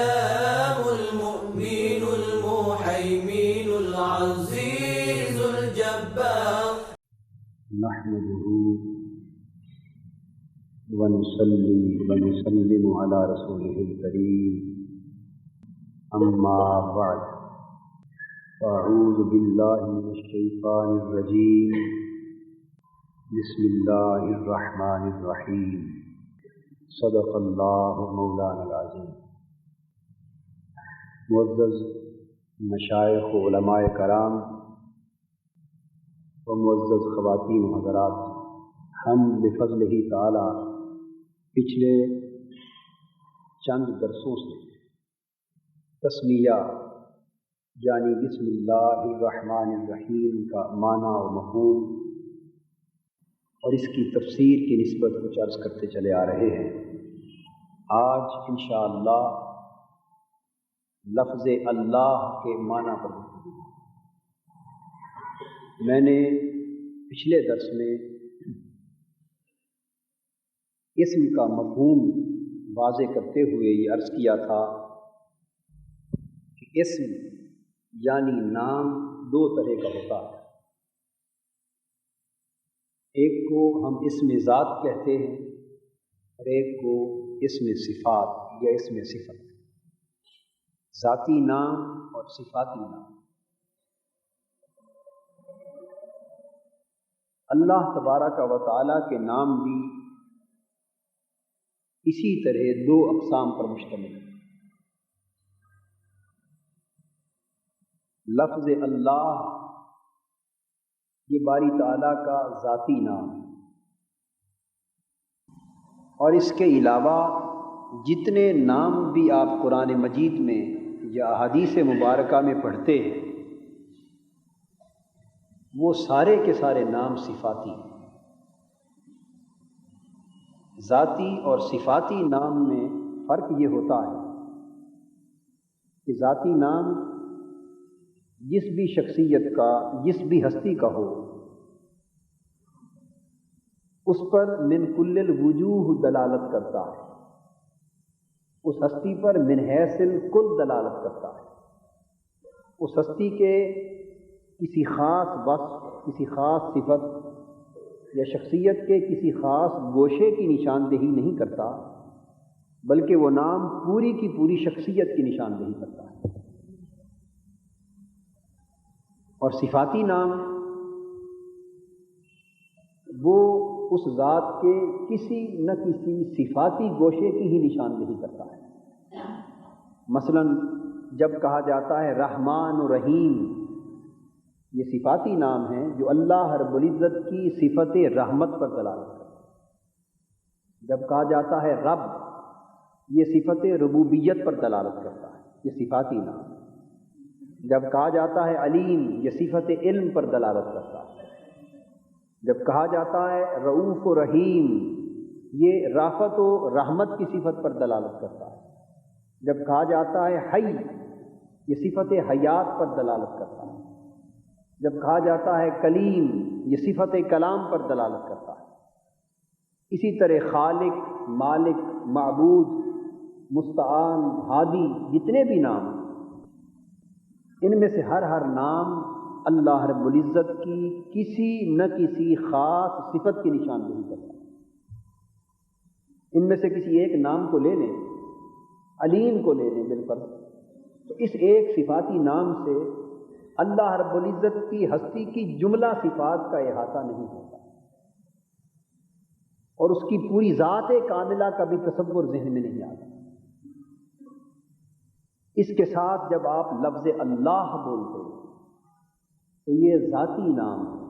السلام المؤمن المهيمن العزيز الجبار. نحمده ونصلي ونسلم على رسوله الكريم. أما بعد، أعوذ بالله من الشيطان الرجيم. بسم الله الرحمن الرحيم. صدق اللہ مولانا العظیم. معزز مشائخ و علماء کرام و معزز خواتین و حضرات، ہم بفضلہ تعالی پچھلے چند درسوں سے تسمیہ یعنی بسم اللہ الرحمن الرحیم کا معنی و مفہوم اور اس کی تفسیر کی نسبت کچھ عرض کرتے چلے آ رہے ہیں. آج انشاءاللہ لفظ اللہ کے معنی پر گفتگو. میں نے پچھلے درس میں اسم کا مفہوم واضح کرتے ہوئے یہ عرض کیا تھا کہ اسم یعنی نام دو طرح کا ہوتا ہے. ایک کو ہم اسم ذات کہتے ہیں اور ایک کو اسم صفات یا اسم صفت. ذاتی نام اور صفاتی نام. اللہ تبارک و تعالیٰ کے نام بھی اسی طرح دو اقسام پر مشتمل ہے. لفظ اللہ یہ باری تعالیٰ کا ذاتی نام ہے، اور اس کے علاوہ جتنے نام بھی آپ قرآن مجید میں یا احادیث مبارکہ میں پڑھتے ہیں وہ سارے کے سارے نام صفاتی ہیں. ذاتی اور صفاتی نام میں فرق یہ ہوتا ہے کہ ذاتی نام جس بھی شخصیت کا، جس بھی ہستی کا ہو، اس پر من کل الوجوہ دلالت کرتا ہے، اس ہستی پر من حیث الکل دلالت کرتا ہے. اس ہستی کے کسی خاص وصف، کسی خاص صفت یا شخصیت کے کسی خاص گوشے کی نشاندہی نہیں کرتا، بلکہ وہ نام پوری کی پوری شخصیت کی نشاندہی کرتا ہے. اور صفاتی نام وہ اس ذات کے کسی نہ کسی صفاتی گوشے کی ہی نشاندہی کرتا ہے. مثلا جب کہا جاتا ہے رحمان و رحیم، یہ صفاتی نام ہیں جو اللہ رب العزت کی صفت رحمت پر دلالت کرتا ہے. جب کہا جاتا ہے رب، یہ صفت ربوبیت پر دلالت کرتا ہے، یہ صفاتی نام ہے. جب کہا جاتا ہے علیم، یہ صفت علم پر دلالت کرتا ہے. جب کہا جاتا ہے رؤوف و رحیم، یہ رافت و رحمت کی صفت پر دلالت کرتا ہے. جب کہا جاتا ہے حی، یہ صفت حیات پر دلالت کرتا ہے. جب کہا جاتا ہے کلیم، یہ صفت کلام پر دلالت کرتا ہے. اسی طرح خالق، مالک، معبود، مستعان، ہادی، جتنے بھی نام ہیں، ان میں سے ہر نام اللہ رب العزت کی کسی نہ کسی خاص صفت کی نشاندہی کرتا ہے. ان میں سے کسی ایک نام کو لے لیں، علیم کو لے لیں بالفرض، تو اس ایک صفاتی نام سے اللہ رب العزت کی ہستی کی جملہ صفات کا احاطہ نہیں ہوتا، اور اس کی پوری ذات کاملہ کا بھی تصور ذہن میں نہیں آتا. اس کے ساتھ جب آپ لفظ اللہ بولتے ہیں تو یہ ذاتی نام ہے،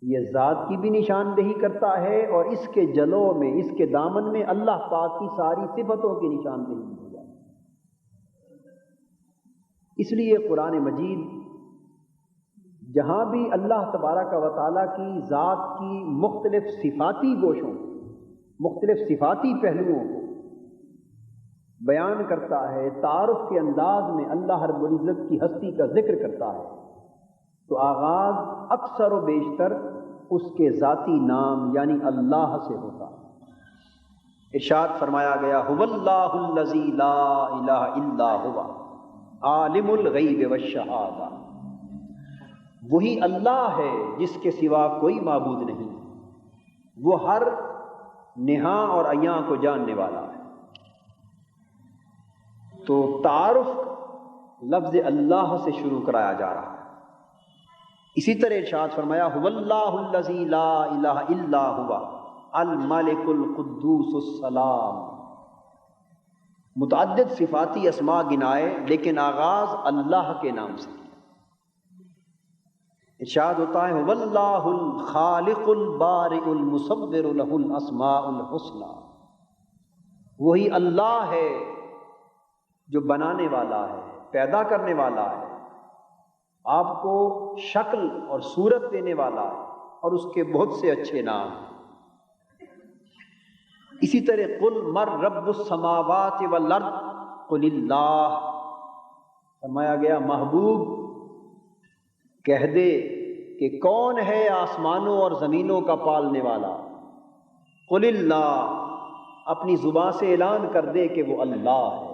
یہ ذات کی بھی نشاندہی کرتا ہے، اور اس کے جلو میں، اس کے دامن میں اللہ پاک کی ساری صفتوں کی نشاندہی ہو جاتی ہے. اس لیے قرآن مجید جہاں بھی اللہ تبارک و تعالیٰ کی ذات کی مختلف صفاتی گوشوں، مختلف صفاتی پہلوؤں کو بیان کرتا ہے، تعارف کے انداز میں اللہ رب العزت کی ہستی کا ذکر کرتا ہے، تو آغاز اکثر و بیشتر اس کے ذاتی نام یعنی اللہ سے ہوتا ہے. ارشاد فرمایا گیا هو اللہ الذی لا الہ الا هو عالم الغیب والشہادہ، وہی اللہ ہے جس کے سوا کوئی معبود نہیں، وہ ہر نہاں اور عیاں کو جاننے والا ہے۔ تو تعارف لفظ اللہ سے شروع کرایا جا رہا ہے۔ اسی طرح ارشاد فرمایا هو اللہ الذی لا الہ الا هو الملک القدوس السلام، متعدد صفاتی اسماء گنائے لیکن آغاز اللہ کے نام سے۔ ارشاد ہوتا ہے هو اللہ الخالق البارئ المصور له الاسماء الحسنى، وہی اللہ ہے جو بنانے والا ہے، پیدا کرنے والا ہے، آپ کو شکل اور صورت دینے والا ہے، اور اس کے بہت سے اچھے نام ہیں۔ اسی طرح قل من رب السماوات والارض قل اللہ، فرمایا گیا محبوب کہہ دے کہ کون ہے آسمانوں اور زمینوں کا پالنے والا، قل اللہ، اپنی زبان سے اعلان کر دے کہ وہ اللہ ہے۔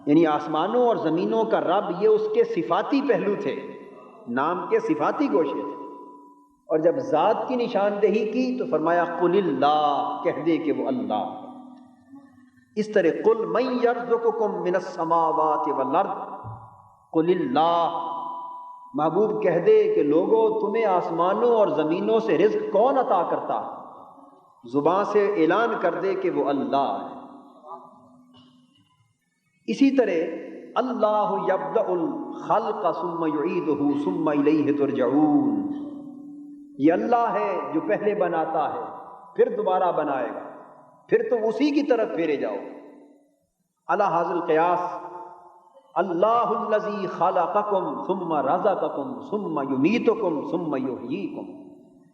یعنی آسمانوں اور زمینوں کا رب یہ اس کے صفاتی پہلو تھے، نام کے صفاتی گوشے تھے، اور جب ذات کی نشاندہی کی تو فرمایا قل اللہ، کہہ دے کہ وہ اللہ ہے۔ اس طرح قل من یرزقکم من السماوات والارض قل اللہ، محبوب کہہ دے کہ لوگو تمہیں آسمانوں اور زمینوں سے رزق کون عطا کرتا ہے، زبان سے اعلان کر دے کہ وہ اللہ ہے۔ اسی طرح اللہ یبدأ الخلق ثم یعیدہ ثم الیہ ترجعون، یہ اللہ ہے جو پہلے بناتا ہے پھر دوبارہ بنائے گا، پھر تم اسی کی طرف پھیرے جاؤ۔ علی ھذا القیاس اللہ الذی خلقکم ثم رزقکم ثم یمیتکم ثم یحییکم،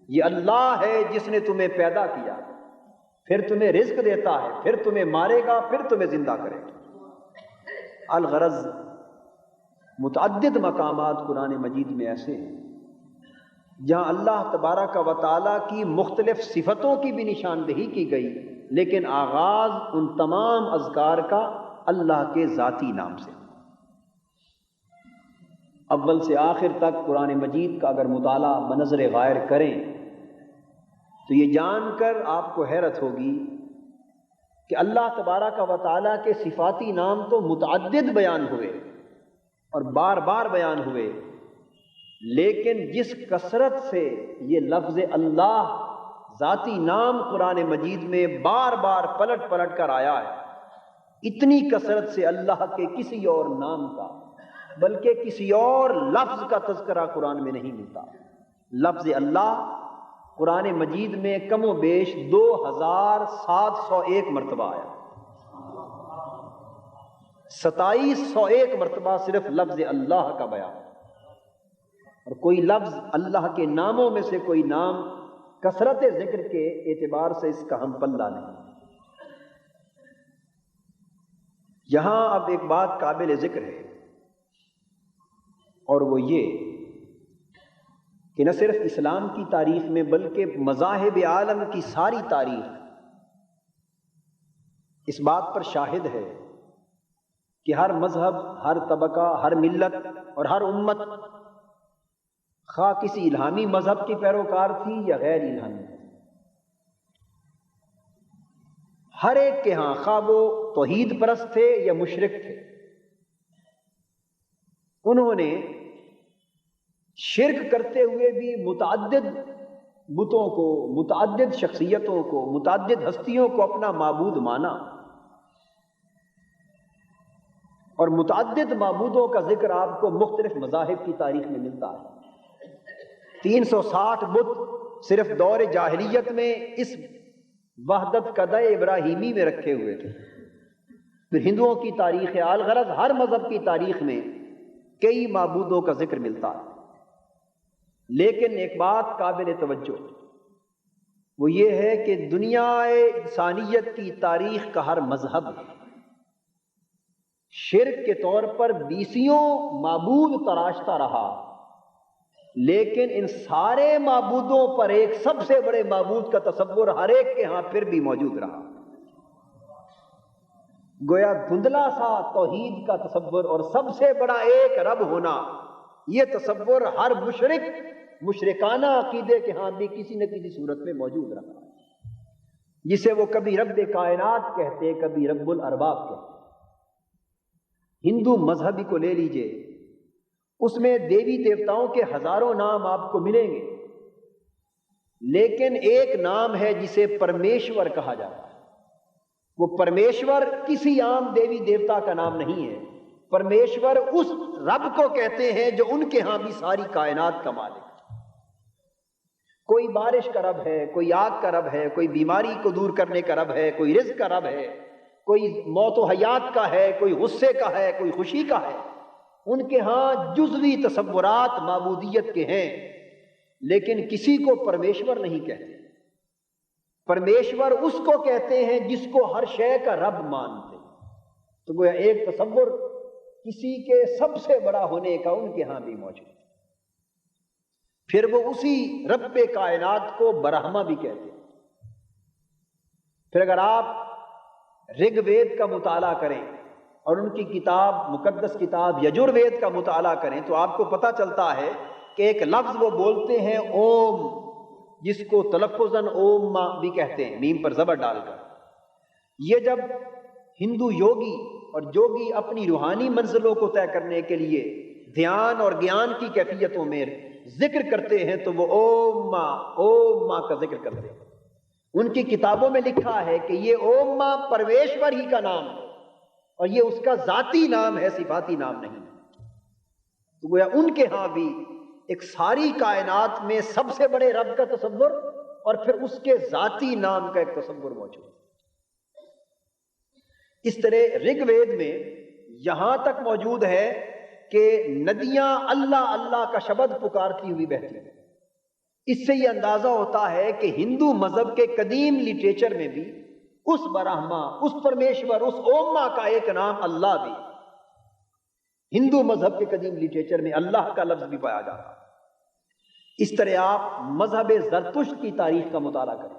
یہ اللہ ہے جس نے تمہیں پیدا کیا، پھر تمہیں رزق دیتا ہے، پھر تمہیں مارے گا، پھر تمہیں زندہ کرے گا۔ الغرض متعدد مقامات قرآن مجید میں ایسے ہیں جہاں اللہ تبارک و تعالیٰ کی مختلف صفتوں کی بھی نشاندہی کی گئی، لیکن آغاز ان تمام اذکار کا اللہ کے ذاتی نام سے۔ اول سے آخر تک قرآن مجید کا اگر مطالعہ بنظر غائر کریں تو یہ جان کر آپ کو حیرت ہوگی کہ اللہ تبارک و تعالیٰ کے صفاتی نام تو متعدد بیان ہوئے اور بار بار بیان ہوئے، لیکن جس کثرت سے یہ لفظ اللہ ذاتی نام قرآن مجید میں بار بار پلٹ پلٹ کر آیا ہے، اتنی کثرت سے اللہ کے کسی اور نام کا بلکہ کسی اور لفظ کا تذکرہ قرآن میں نہیں ملتا۔ لفظ اللہ قرآن مجید میں کم و بیش 2701 مرتبہ آیا، 2701 مرتبہ صرف لفظ اللہ کا بیان، اور کوئی لفظ اللہ کے ناموں میں سے کوئی نام کثرت ذکر کے اعتبار سے اس کا ہم پلہ نہیں۔ یہاں اب ایک بات قابل ذکر ہے، اور وہ یہ کہ نہ صرف اسلام کی تاریخ میں بلکہ مذاہب عالم کی ساری تاریخ اس بات پر شاہد ہے کہ ہر مذہب، ہر طبقہ، ہر ملت اور ہر امت خواہ کسی الہامی مذہب کی پیروکار تھی یا غیر الہامی، ہر ایک کے ہاں خواہ وہ توحید پرست تھے یا مشرک تھے، انہوں نے شرک کرتے ہوئے بھی متعدد بتوں کو، متعدد شخصیتوں کو، متعدد ہستیوں کو اپنا معبود مانا، اور متعدد معبودوں کا ذکر آپ کو مختلف مذاہب کی تاریخ میں ملتا ہے۔ 360 بت صرف دور جاہلیت میں اس وحدت قدع ابراہیمی میں رکھے ہوئے تھے۔ پھر ہندوؤں کی تاریخ الغرض ہر مذہب کی تاریخ میں کئی معبودوں کا ذکر ملتا ہے، لیکن ایک بات قابل توجہ وہ یہ ہے کہ دنیا انسانیت کی تاریخ کا ہر مذہب شرک کے طور پر 20 معبود تراشتا رہا، لیکن ان سارے معبودوں پر ایک سب سے بڑے معبود کا تصور ہر ایک کے ہاں پھر بھی موجود رہا۔ گویا دھندلا سا توحید کا تصور اور سب سے بڑا ایک رب ہونا، یہ تصور ہر مشرکانہ عقیدے کے ہاں بھی کسی نہ کسی صورت میں موجود رہا، جسے وہ کبھی رب کائنات کہتے، کبھی رب الارباب کہتے۔ ہندو مذہبی کو لے لیجئے، اس میں دیوی دیوتاؤں کے ہزاروں نام آپ کو ملیں گے، لیکن ایک نام ہے جسے پرمیشور کہا جاتا ہے۔ وہ پرمیشور کسی عام دیوی دیوتا کا نام نہیں ہے، پرمیشور اس رب کو کہتے ہیں جو ان کے ہاں بھی ساری کائنات کا مالک ہے۔ کوئی بارش کا رب ہے، کوئی آگ کا رب ہے، کوئی بیماری کو دور کرنے کا رب ہے، کوئی رزق کا رب ہے، کوئی موت و حیات کا ہے، کوئی غصے کا ہے، کوئی خوشی کا ہے۔ ان کے ہاں جزوی تصورات معبودیت کے ہیں، لیکن کسی کو پرمیشور نہیں کہتے۔ پرمیشور اس کو کہتے ہیں جس کو ہر شے کا رب مانتے۔ تو گویا ایک تصور کسی کے سب سے بڑا ہونے کا ان کے ہاں بھی موجود ہے۔ پھر وہ اسی رب کائنات کو برہما بھی کہتے ہیں۔ پھر اگر آپ رگ وید کا مطالعہ کریں اور ان کی کتاب، مقدس کتاب یجروید کا مطالعہ کریں، تو آپ کو پتہ چلتا ہے کہ ایک لفظ وہ بولتے ہیں اوم، جس کو تلفظاً اوم بھی کہتے ہیں، میم پر زبر ڈال کر۔ یہ جب ہندو یوگی اور جوگی اپنی روحانی منزلوں کو طے کرنے کے لیے دھیان اور گیان کی کیفیتوں میں ذکر کرتے ہیں تو وہ اوم ماں کا ذکر کرتے ہیں۔ ان کی کتابوں میں لکھا ہے کہ یہ اوم ماں پرویشور ہی کا نام ہے، اور یہ اس کا ذاتی نام ہے، صفاتی نام نہیں۔ تو گویا ان کے ہاں بھی ایک ساری کائنات میں سب سے بڑے رب کا تصور اور پھر اس کے ذاتی نام کا ایک تصور موجود ہے۔ اس طرح رگ وید میں یہاں تک موجود ہے کہ ندیاں اللہ اللہ کا شبد پکارتی ہوئی بہتی ہیں۔ اس سے یہ اندازہ ہوتا ہے کہ ہندو مذہب کے قدیم لٹریچر میں بھی اس برہما، اس پرمیشور، اس اوما کا ایک نام اللہ بھی ہندو مذہب کے قدیم لٹریچر میں اللہ کا لفظ بھی پایا جاتا ہے۔ اس طرح آپ مذہب زرتشت کی تاریخ کا مطالعہ کریں،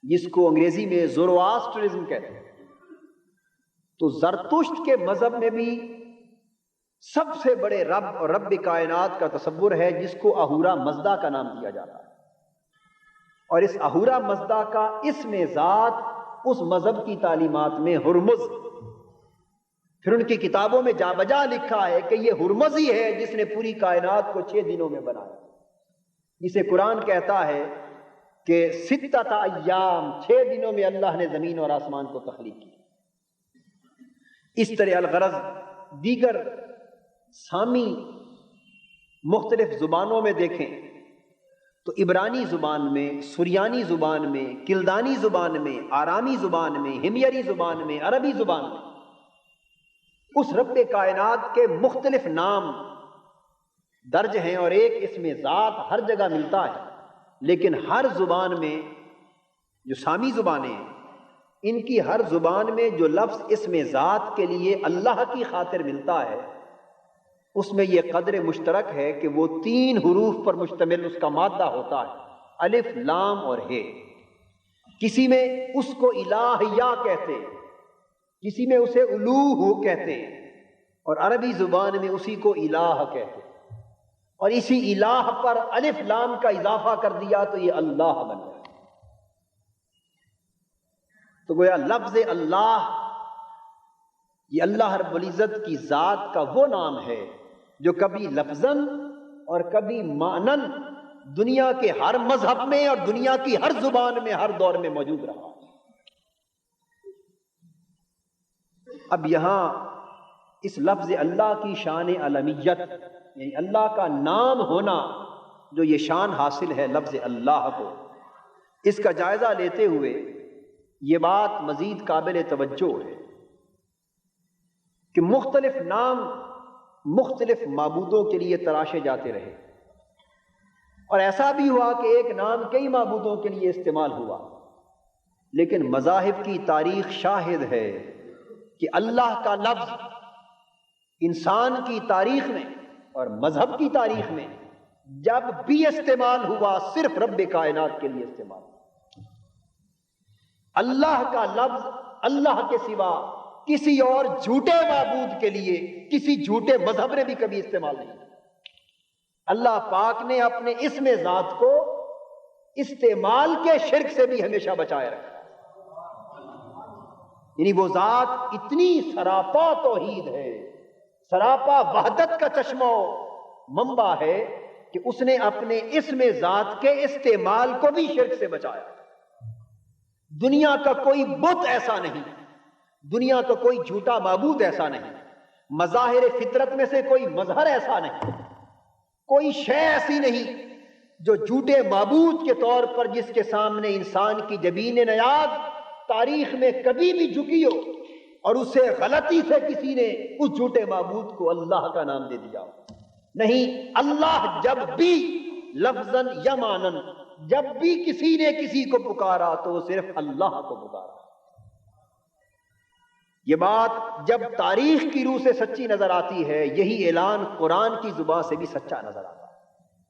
جس کو انگریزی میں زورواسٹرزم کہتے ہیں۔ تو زرتشت کے مذہب میں بھی سب سے بڑے رب اور رب کائنات کا تصور ہے، جس کو اہورا مزدا کا نام دیا جاتا ہے۔ اور اس اہورا مزدا کا اسم ذات اس مذہب کی تعلیمات میں ہرمز، پھر ان کی کتابوں میں جا بجا لکھا ہے کہ یہ ہرمز ہی ہے جس نے پوری کائنات کو 6 دنوں میں بنایا، جسے قرآن کہتا ہے کہ 6 ایام، 6 دنوں میں اللہ نے زمین اور آسمان کو تخلیق کی۔ اس طرح الغرض دیگر سامی مختلف زبانوں میں دیکھیں تو عبرانی زبان میں، سریانی زبان میں، کلدانی زبان میں، آرامی زبان میں، ہمیری زبان میں، عربی زبان میں اس رب کائنات کے مختلف نام درج ہیں، اور ایک اسم ذات ہر جگہ ملتا ہے، لیکن ہر زبان میں جو سامی زبانیں ہیں، ان کی ہر زبان میں جو لفظ اسم ذات کے لیے اللہ کی خاطر ملتا ہے، اس میں یہ قدر مشترک ہے کہ وہ 3 حروف پر مشتمل اس کا مادہ ہوتا ہے، الف، لام اور ہے۔ کسی میں اس کو الہیہ کہتے ہیں، کسی میں اسے الوہ کہتے ہیں، اور عربی زبان میں اسی کو الہ کہتے ہیں، اور اسی الہ پر الف لام کا اضافہ کر دیا تو یہ اللہ بن گیا۔ تو گویا لفظ اللہ یہ اللہ رب العزت کی ذات کا وہ نام ہے جو کبھی لفظاً اور کبھی معناً دنیا کے ہر مذہب میں اور دنیا کی ہر زبان میں ہر دور میں موجود رہا۔ اب یہاں اس لفظ اللہ کی شان علمیت، یعنی اللہ کا نام ہونا جو یہ شان حاصل ہے لفظ اللہ کو، اس کا جائزہ لیتے ہوئے یہ بات مزید قابل توجہ ہے کہ مختلف نام مختلف معبودوں کے لیے تراشے جاتے رہے، اور ایسا بھی ہوا کہ ایک نام کئی معبودوں کے لیے استعمال ہوا، لیکن مذاہب کی تاریخ شاہد ہے کہ اللہ کا لفظ انسان کی تاریخ میں اور مذہب کی تاریخ میں جب بھی استعمال ہوا صرف رب کائنات کے لیے استعمال. اللہ کا لفظ اللہ کے سوا کسی اور جھوٹے معبود کے لیے کسی جھوٹے مذہب نے بھی کبھی استعمال نہیں کیا. اللہ پاک نے اپنے اسم ذات کو استعمال کے شرک سے بھی ہمیشہ بچائے رکھا. یعنی وہ ذات اتنی سراپا توحید ہے، سراپا وحدت کا چشمہ منبع ہے کہ اس نے اپنے اسم ذات کے استعمال کو بھی شرک سے بچایا. دنیا کا کوئی بت ایسا نہیں، دنیا کا کوئی جھوٹا معبود ایسا نہیں، مظاہر فطرت میں سے کوئی مظہر ایسا نہیں، کوئی شے ایسی نہیں جو جھوٹے معبود کے طور پر جس کے سامنے انسان کی جبین نیاز تاریخ میں کبھی بھی جھکی ہو اور اسے غلطی سے کسی نے اس جھوٹے معبود کو اللہ کا نام دے دیا. نہیں، اللہ جب بھی لفظاً یا معناً جب بھی کسی نے کسی کو پکارا تو وہ صرف اللہ کو پکارا. یہ بات جب تاریخ کی روح سے سچی نظر آتی ہے، یہی اعلان قرآن کی زبان سے بھی سچا نظر آتا ہے.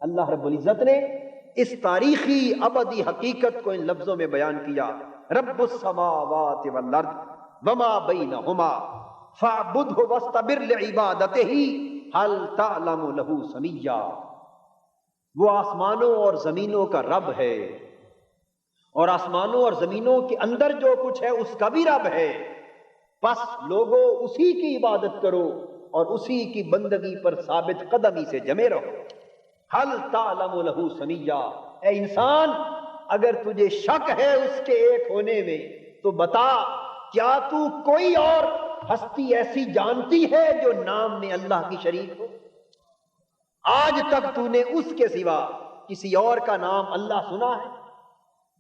اللہ رب العزت نے اس تاریخی ابدی حقیقت کو ان لفظوں میں بیان کیا: رب السماوات والارض وما بینہما فاعبدہ واستبر لعبادتہ هل تعلم له سمیا. وہ آسمانوں اور زمینوں کا رب ہے، اور آسمانوں اور زمینوں کے اندر جو کچھ ہے اس کا بھی رب ہے. بس لوگو اسی کی عبادت کرو اور اسی کی بندگی پر ثابت قدمی سے جمے رہو. هل تعلم له سمیا. اے انسان، اگر تجھے شک ہے اس کے ایک ہونے میں تو بتا، کیا تو کوئی اور ہستی ایسی جانتی ہے جو نام میں اللہ کی شریک ہو؟ آج تک تو نے اس کے سوا کسی اور کا نام اللہ سنا ہے؟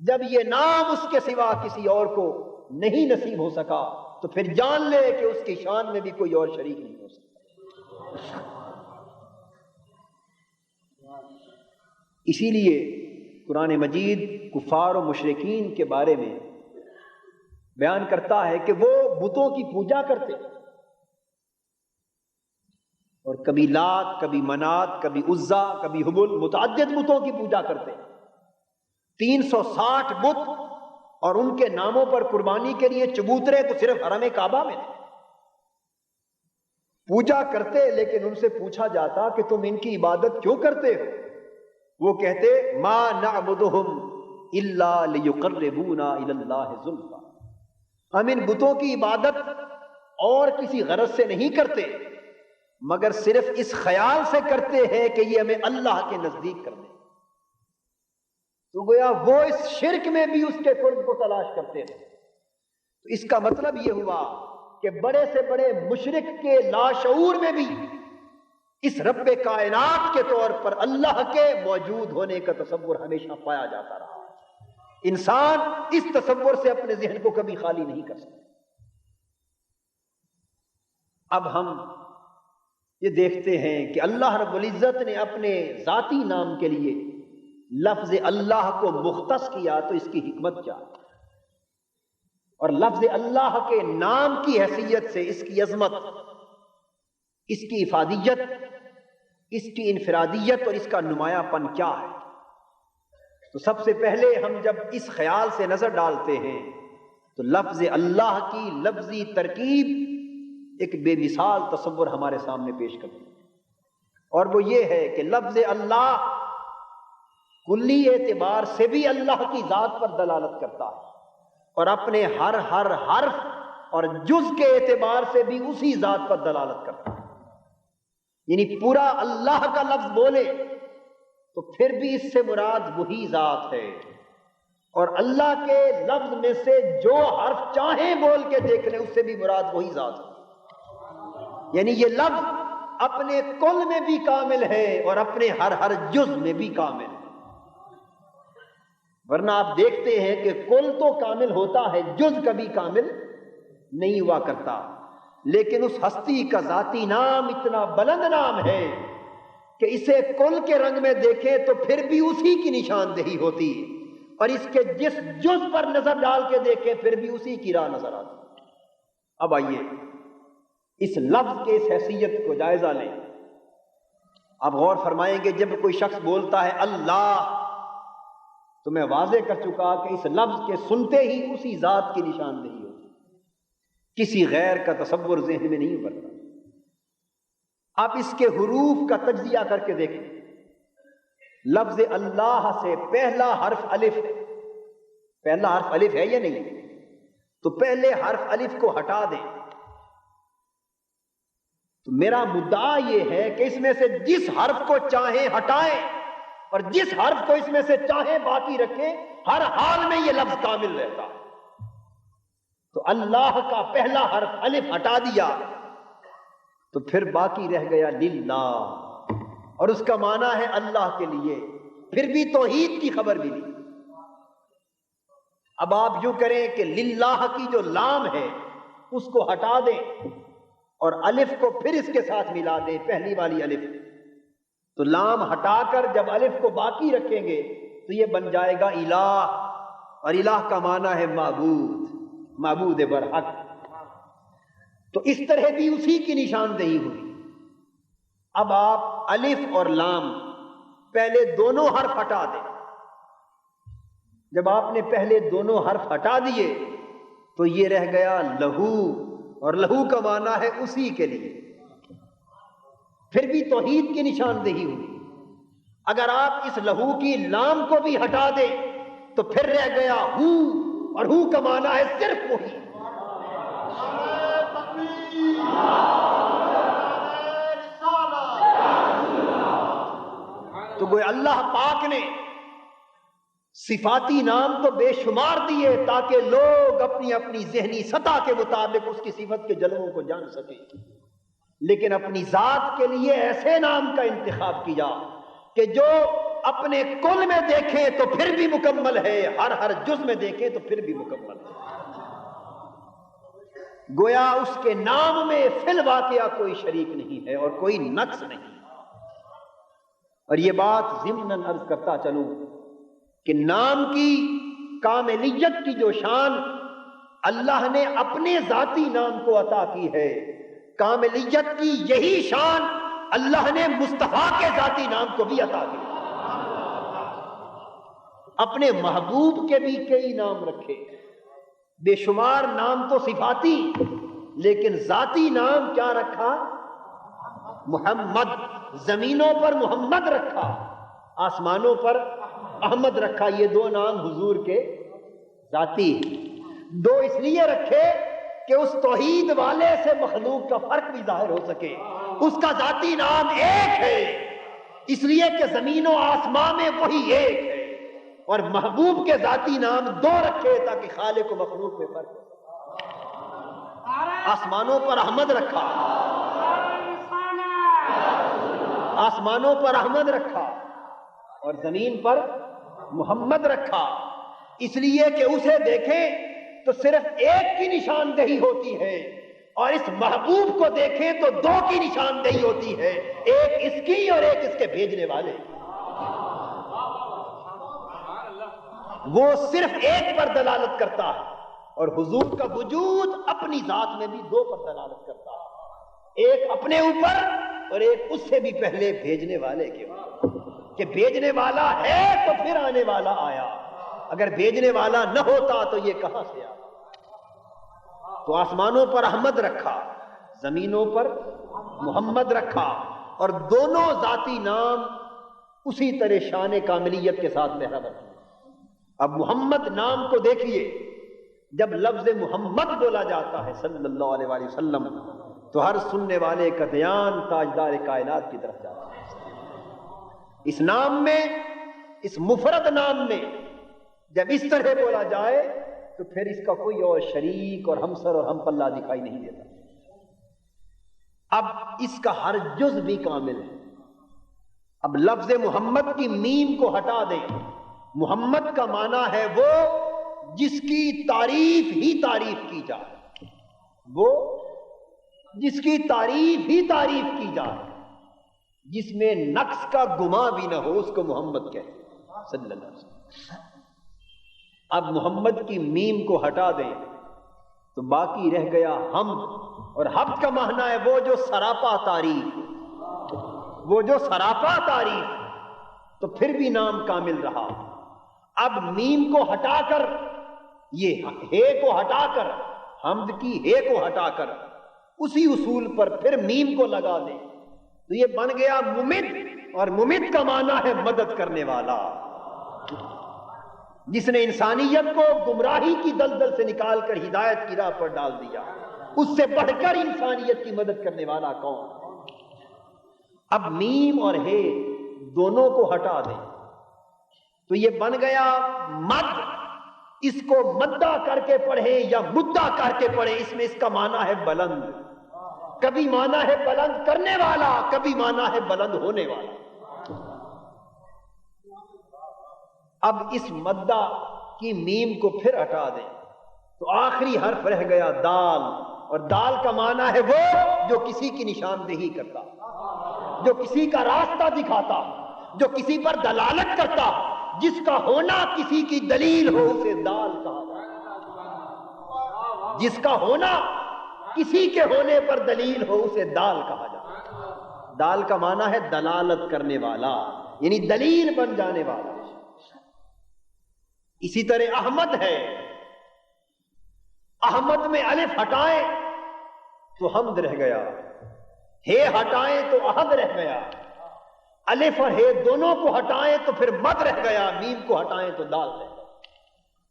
جب یہ نام اس کے سوا کسی اور کو نہیں نصیب ہو سکا تو پھر جان لے کہ اس کی شان میں بھی کوئی اور شریک نہیں ہو سکتا. اسی لیے قرآن مجید کفار و مشرکین کے بارے میں بیان کرتا ہے کہ وہ بتوں کی پوجا کرتے، اور کبھی لات، کبھی منات، کبھی عزا، کبھی ہبل، متعدد بتوں کی پوجا کرتے. 360 بت اور ان کے ناموں پر قربانی کے لیے چبوترے تو صرف حرم کعبہ میں تھے. پوجا کرتے، لیکن ان سے پوچھا جاتا کہ تم ان کی عبادت کیوں کرتے ہو؟ وہ کہتے ما نعبدہم الا لیقربونا الی اللہ زلفی. ہم ان بتوں کی عبادت اور کسی غرض سے نہیں کرتے مگر صرف اس خیال سے کرتے ہیں کہ یہ ہمیں اللہ کے نزدیک کر دیں. تو گویا وہ اس شرک میں بھی اس کے قرب کو تلاش کرتے تھے. تو اس کا مطلب یہ ہوا کہ بڑے سے بڑے مشرک کے لاشعور میں بھی اس رب کائنات کے طور پر اللہ کے موجود ہونے کا تصور ہمیشہ پایا جاتا رہا. انسان اس تصور سے اپنے ذہن کو کبھی خالی نہیں کر سکتا. اب ہم یہ دیکھتے ہیں کہ اللہ رب العزت نے اپنے ذاتی نام کے لیے لفظ اللہ کو مختص کیا، تو اس کی حکمت کیا؟ اور لفظ اللہ کے نام کی حیثیت سے اس کی عظمت، اس کی افادیت، اس کی انفرادیت اور اس کا نمایاں پن کیا ہے؟ تو سب سے پہلے ہم جب اس خیال سے نظر ڈالتے ہیں تو لفظ اللہ کی لفظی ترکیب ایک بے مثال تصور ہمارے سامنے پیش کرتی ہے، اور وہ یہ ہے کہ لفظ اللہ کلی اعتبار سے بھی اللہ کی ذات پر دلالت کرتا ہے، اور اپنے ہر حرف اور جز کے اعتبار سے بھی اسی ذات پر دلالت کرتا ہے. یعنی پورا اللہ کا لفظ بولے تو پھر بھی اس سے مراد وہی ذات ہے، اور اللہ کے لفظ میں سے جو حرف چاہیں بول کے دیکھ لیں اس سے بھی مراد وہی ذات ہے. یعنی یہ لفظ اپنے کل میں بھی کامل ہے اور اپنے ہر جز میں بھی کامل ہے. ورنہ آپ دیکھتے ہیں کہ کل تو کامل ہوتا ہے، جز کبھی کامل نہیں ہوا کرتا. لیکن اس ہستی کا ذاتی نام اتنا بلند نام ہے کہ اسے کل کے رنگ میں دیکھیں تو پھر بھی اسی کی نشاندہی ہوتی ہے، اور اس کے جس جز پر نظر ڈال کے دیکھیں پھر بھی اسی کی راہ نظر آتی ہے. اب آئیے اس لفظ کے اس حیثیت کو جائزہ لیں. آپ غور فرمائیں گے جب کوئی شخص بولتا ہے اللہ، تو میں واضح کر چکا کہ اس لفظ کے سنتے ہی اسی ذات کی نشاندہی ہوتی، کسی غیر کا تصور ذہن میں نہیں ابھرتا۔ آپ اس کے حروف کا تجزیہ کر کے دیکھیں، لفظ اللہ سے پہلا حرف الف ہے، پہلا حرف الف ہے یا نہیں؟ تو پہلے حرف الف کو ہٹا دیں تو میرا مدعا یہ ہے کہ اس میں سے جس حرف کو چاہیں ہٹائیں اور جس حرف کو اس میں سے چاہیں باقی رکھیں، ہر حال میں یہ لفظ کامل رہتا۔ تو اللہ کا پہلا حرف الف ہٹا دیا تو پھر باقی رہ گیا للہ، اور اس کا معنی ہے اللہ کے لیے، پھر بھی توحید کی خبر بھی نہیں۔ اب آپ یوں کریں کہ للہ کی جو لام ہے اس کو ہٹا دیں اور الف کو پھر اس کے ساتھ ملا دیں، پہلی والی الف، تو لام ہٹا کر جب الف کو باقی رکھیں گے تو یہ بن جائے گا الہ، اور الہ کا معنی ہے معبود، معبود برحق۔ تو اس طرح بھی اسی کی نشاندہی ہوئی۔ اب آپ الف اور لام پہلے دونوں حرف ہٹا دیں، جب آپ نے پہلے دونوں حرف ہٹا دیے تو یہ رہ گیا لہو، اور لہو کا معنی ہے اسی کے لیے، پھر بھی توحید کی نشاندہی ہوئی۔ اگر آپ اس لہو کی لام کو بھی ہٹا دیں تو پھر رہ گیا ہو، اور ہو کا معنی ہے صرف وہی۔ تو گویا اللہ پاک نے صفاتی نام تو بے شمار دیے تاکہ لوگ اپنی اپنی ذہنی سطح کے مطابق اس کی صفت کے جلووں کو جان سکیں، لیکن اپنی ذات کے لیے ایسے نام کا انتخاب کیا کہ جو اپنے کل میں دیکھیں تو پھر بھی مکمل ہے، ہر جز میں دیکھیں تو پھر بھی مکمل ہے۔ گویا اس کے نام میں فی الواقعہ کوئی شریک نہیں ہے اور کوئی نقص نہیں۔ اور یہ بات ضمناً عرض کرتا چلوں کہ نام کی کاملیت کی جو شان اللہ نے اپنے ذاتی نام کو عطا کی ہے، کاملیت کی یہی شان اللہ نے مصطفیٰ کے ذاتی نام کو بھی عطا کی۔ اپنے محبوب کے بھی کئی نام رکھے، بے شمار نام تو صفاتی، لیکن ذاتی نام کیا رکھا؟ محمد۔ زمینوں پر محمد رکھا، آسمانوں پر احمد رکھا۔ یہ دو نام حضور کے ذاتی ہیں۔ دو اس لیے رکھے کہ اس توحید والے سے مخلوق کا فرق بھی ظاہر ہو سکے۔ اس کا ذاتی نام ایک ہے، اس لیے کہ زمین و آسمان میں وہی ایک ہے، اور محبوب کے ذاتی نام دو رکھے تاکہ خالق و مخلوق میں فرق ہو۔ آسمانوں پر احمد رکھا، آسمانوں پر احمد رکھا اور زمین پر محمد رکھا، اس لیے کہ اسے دیکھیں تو صرف ایک کی نشاندہی ہوتی ہے، اور اس محبوب کو دیکھیں تو دو کی نشاندہی ہوتی ہے، ایک اس کی اور ایک اس کے بھیجنے والے۔ وہ صرف ایک پر دلالت کرتا ہے، اور حضور کا وجود اپنی ذات میں بھی دو پر دلالت کرتا ہے، ایک اپنے اوپر اور ایک اس سے بھی پہلے بھیجنے والے کے اوپر، کہ بھیجنے والا ہے تو پھر آنے والا آیا، اگر بھیجنے والا نہ ہوتا تو یہ کہاں سے آتا؟ تو آسمانوں پر احمد رکھا، زمینوں پر محمد رکھا، اور دونوں ذاتی نام اسی طرح شان کاملیت کے ساتھ محراب رکھے۔ اب محمد نام کو دیکھیے، جب لفظ محمد بولا جاتا ہے صلی اللہ علیہ وآلہ وسلم تو ہر سننے والے کا دھیان تاجدار کائنات کی طرف جاتا ہے۔ اس نام میں، اس مفرد نام میں جب اس طرح بولا جائے تو پھر اس کا کوئی اور شریک اور ہمسر اور ہم پلہ دکھائی نہیں دیتا۔ اب اس کا ہر جز بھی کامل ہے۔ اب لفظ محمد کی میم کو ہٹا دیں، محمد کا معنی ہے وہ جس کی تعریف ہی تعریف کی جائے، وہ جس کی تعریف ہی تعریف کی جائے، جس میں نقص کا گمان بھی نہ ہو، اس کو محمد کہتے ہیں صلی اللہ علیہ وسلم۔ اب محمد کی میم کو ہٹا دیں تو باقی رہ گیا حمد، اور حمد کا معنی ہے وہ جو سراپا تعریف، وہ جو سراپا تعریف، تو پھر بھی نام کامل رہا۔ اب میم کو ہٹا کر، یہ ہے کو ہٹا کر، حمد کی ہے کو ہٹا کر اسی اصول پر پھر میم کو لگا دیں تو یہ بن گیا ممد، اور ممد کا معنی ہے مدد کرنے والا، جس نے انسانیت کو گمراہی کی دلدل سے نکال کر ہدایت کی راہ پر ڈال دیا۔ اس سے بڑھ کر انسانیت کی مدد کرنے والا کون؟ اب میم اور ہے دونوں کو ہٹا دیں تو یہ بن گیا مد۔ اس کو مدہ کر کے پڑھیں یا مدہ کر کے پڑھیں، اس میں اس کا معنی ہے بلند، کبھی معنی ہے بلند کرنے والا، کبھی معنی ہے بلند ہونے والا۔ اب اس مدہ کی میم کو پھر ہٹا دیں تو آخری حرف رہ گیا دال، اور دال کا معنی ہے وہ جو کسی کی نشاندہی کرتا، جو کسی کا راستہ دکھاتا، جو کسی پر دلالت کرتا، جس کا ہونا کسی کی دلیل ہو اسے دال کہا جاتا ہے۔ جس کا ہونا کسی کے ہونے پر دلیل ہو اسے دال کہا جاتا ہے۔ دال کا معنی ہے دلالت کرنے والا، یعنی دلیل بن جانے والا۔ اسی طرح احمد ہے، احمد میں الف ہٹائیں تو حمد رہ گیا، ہے ہٹائیں تو احد رہ گیا، الف اور ہے دونوں کو ہٹائیں تو پھر مد رہ گیا، میم کو ہٹائیں تو دال رہ گیا۔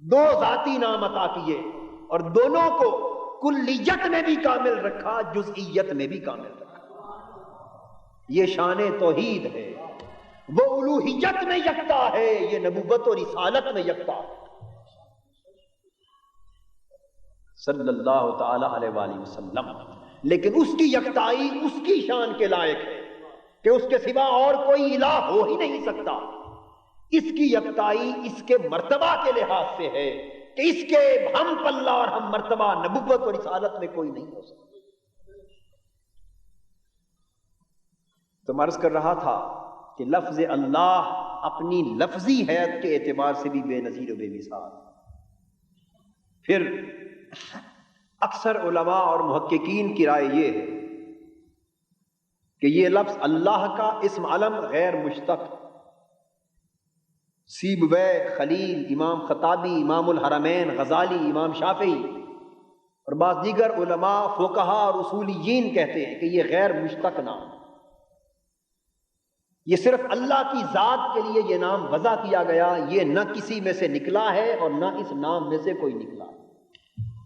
دو ذاتی نام عطا کیے اور دونوں کو کلیت میں بھی کامل رکھا، جزئیت میں بھی کامل رکھا۔ یہ شان توحید ہے، وہ الوہیت میں یکتا ہے، یہ نبوت اور رسالت میں یکتا ہے۔ صلی اللہ تعالی علیہ وآلہ وسلم، لیکن اس کی یکتائی اس کی شان کے لائق ہے کہ اس کے سوا اور کوئی الہ ہو ہی نہیں سکتا۔ اس کی یکتائی اس کے مرتبہ کے لحاظ سے ہے کہ اس کے ہم پلہ اور ہم مرتبہ نبوت اور رسالت میں کوئی نہیں ہو سکتا۔ تو میں عرض کر رہا تھا کہ لفظ اللہ اپنی لفظی حیت کے اعتبار سے بھی بے نظیر و بے مثال۔ پھر اکثر علماء اور محققین کی رائے یہ ہے کہ یہ لفظ اللہ کا اسم علم غیر مشتق، سیبویہ، خلیل، امام خطابی، امام الحرمین، غزالی، امام شافعی اور بعض دیگر علماء فقہا اور اصولیین کہتے ہیں کہ یہ غیر مشتق نام، یہ صرف اللہ کی ذات کے لیے یہ نام وضع کیا گیا، یہ نہ کسی میں سے نکلا ہے اور نہ اس نام میں سے کوئی نکلا ہے،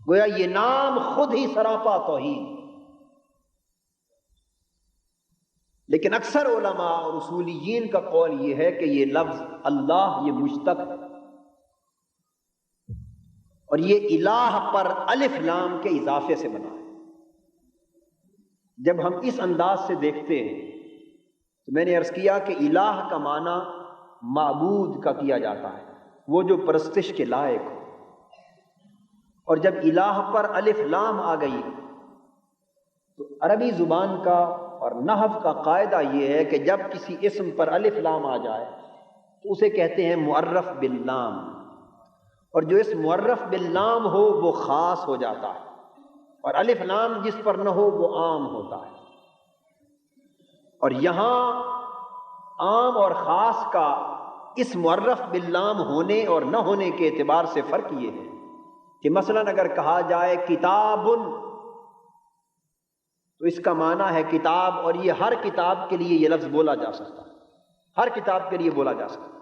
گویا یہ نام خود ہی سراپا توحید۔ لیکن اکثر علماء اور اصولیین کا قول یہ ہے کہ یہ لفظ اللہ یہ مشتق ہے، اور یہ الہ پر الف لام کے اضافے سے بنا ہے۔ جب ہم اس انداز سے دیکھتے ہیں تو میں نے عرض کیا کہ الہ کا معنی معبود کا کیا جاتا ہے، وہ جو پرستش کے لائق ہو، اور جب الہ پر الف لام آ گئی تو عربی زبان کا اور نحو کا قاعدہ یہ ہے کہ جب کسی اسم پر الف لام آ جائے تو اسے کہتے ہیں معرف باللام، اور جو اس معرف باللام ہو وہ خاص ہو جاتا ہے، اور الف لام جس پر نہ ہو وہ عام ہوتا ہے۔ اور یہاں عام اور خاص کا اس معرف باللام ہونے اور نہ ہونے کے اعتبار سے فرق یہ ہے کہ مثلا اگر کہا جائے کتابن تو اس کا معنی ہے کتاب، اور یہ ہر کتاب کے لیے یہ لفظ بولا جا سکتا ہے، ہر کتاب کے لیے بولا جا سکتا ہے۔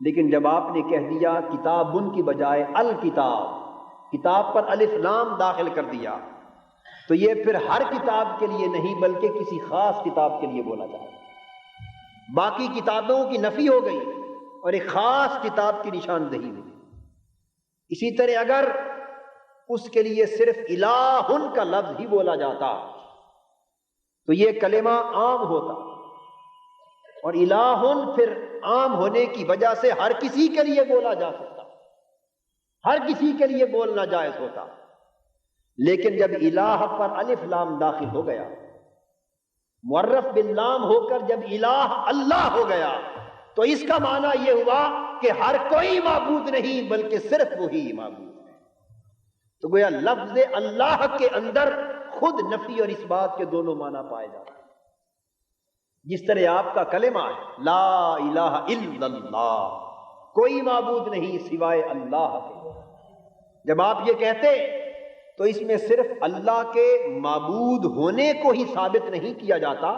لیکن جب آپ نے کہہ دیا کتابن کی بجائے الکتاب، کتاب پر الف لام داخل کر دیا تو یہ پھر ہر کتاب کے لیے نہیں بلکہ کسی خاص کتاب کے لیے بولا جائے، باقی کتابوں کی نفی ہو گئی اور ایک خاص کتاب کی نشاندہی ہوئی۔ اسی طرح اگر اس کے لیے صرف الہن کا لفظ ہی بولا جاتا تو یہ کلمہ عام ہوتا، اور الہن پھر عام ہونے کی وجہ سے ہر کسی کے لیے بولا جا سکتا، ہر کسی کے لیے بولنا جائز ہوتا۔ لیکن جب الہ پر الف لام داخل ہو گیا، معرف باللام ہو کر جب الہ اللہ ہو گیا تو اس کا معنی یہ ہوا کہ ہر کوئی معبود نہیں بلکہ صرف وہی معبود ہے۔ تو گویا لفظ اللہ کے اندر خود نفی اور اس بات کے دونوں معنی پائے جاتے ہیں۔ جس طرح آپ کا کلمہ ہے لا الہ الا اللہ، کوئی معبود نہیں سوائے اللہ کے، جب آپ یہ کہتے تو اس میں صرف اللہ کے معبود ہونے کو ہی ثابت نہیں کیا جاتا،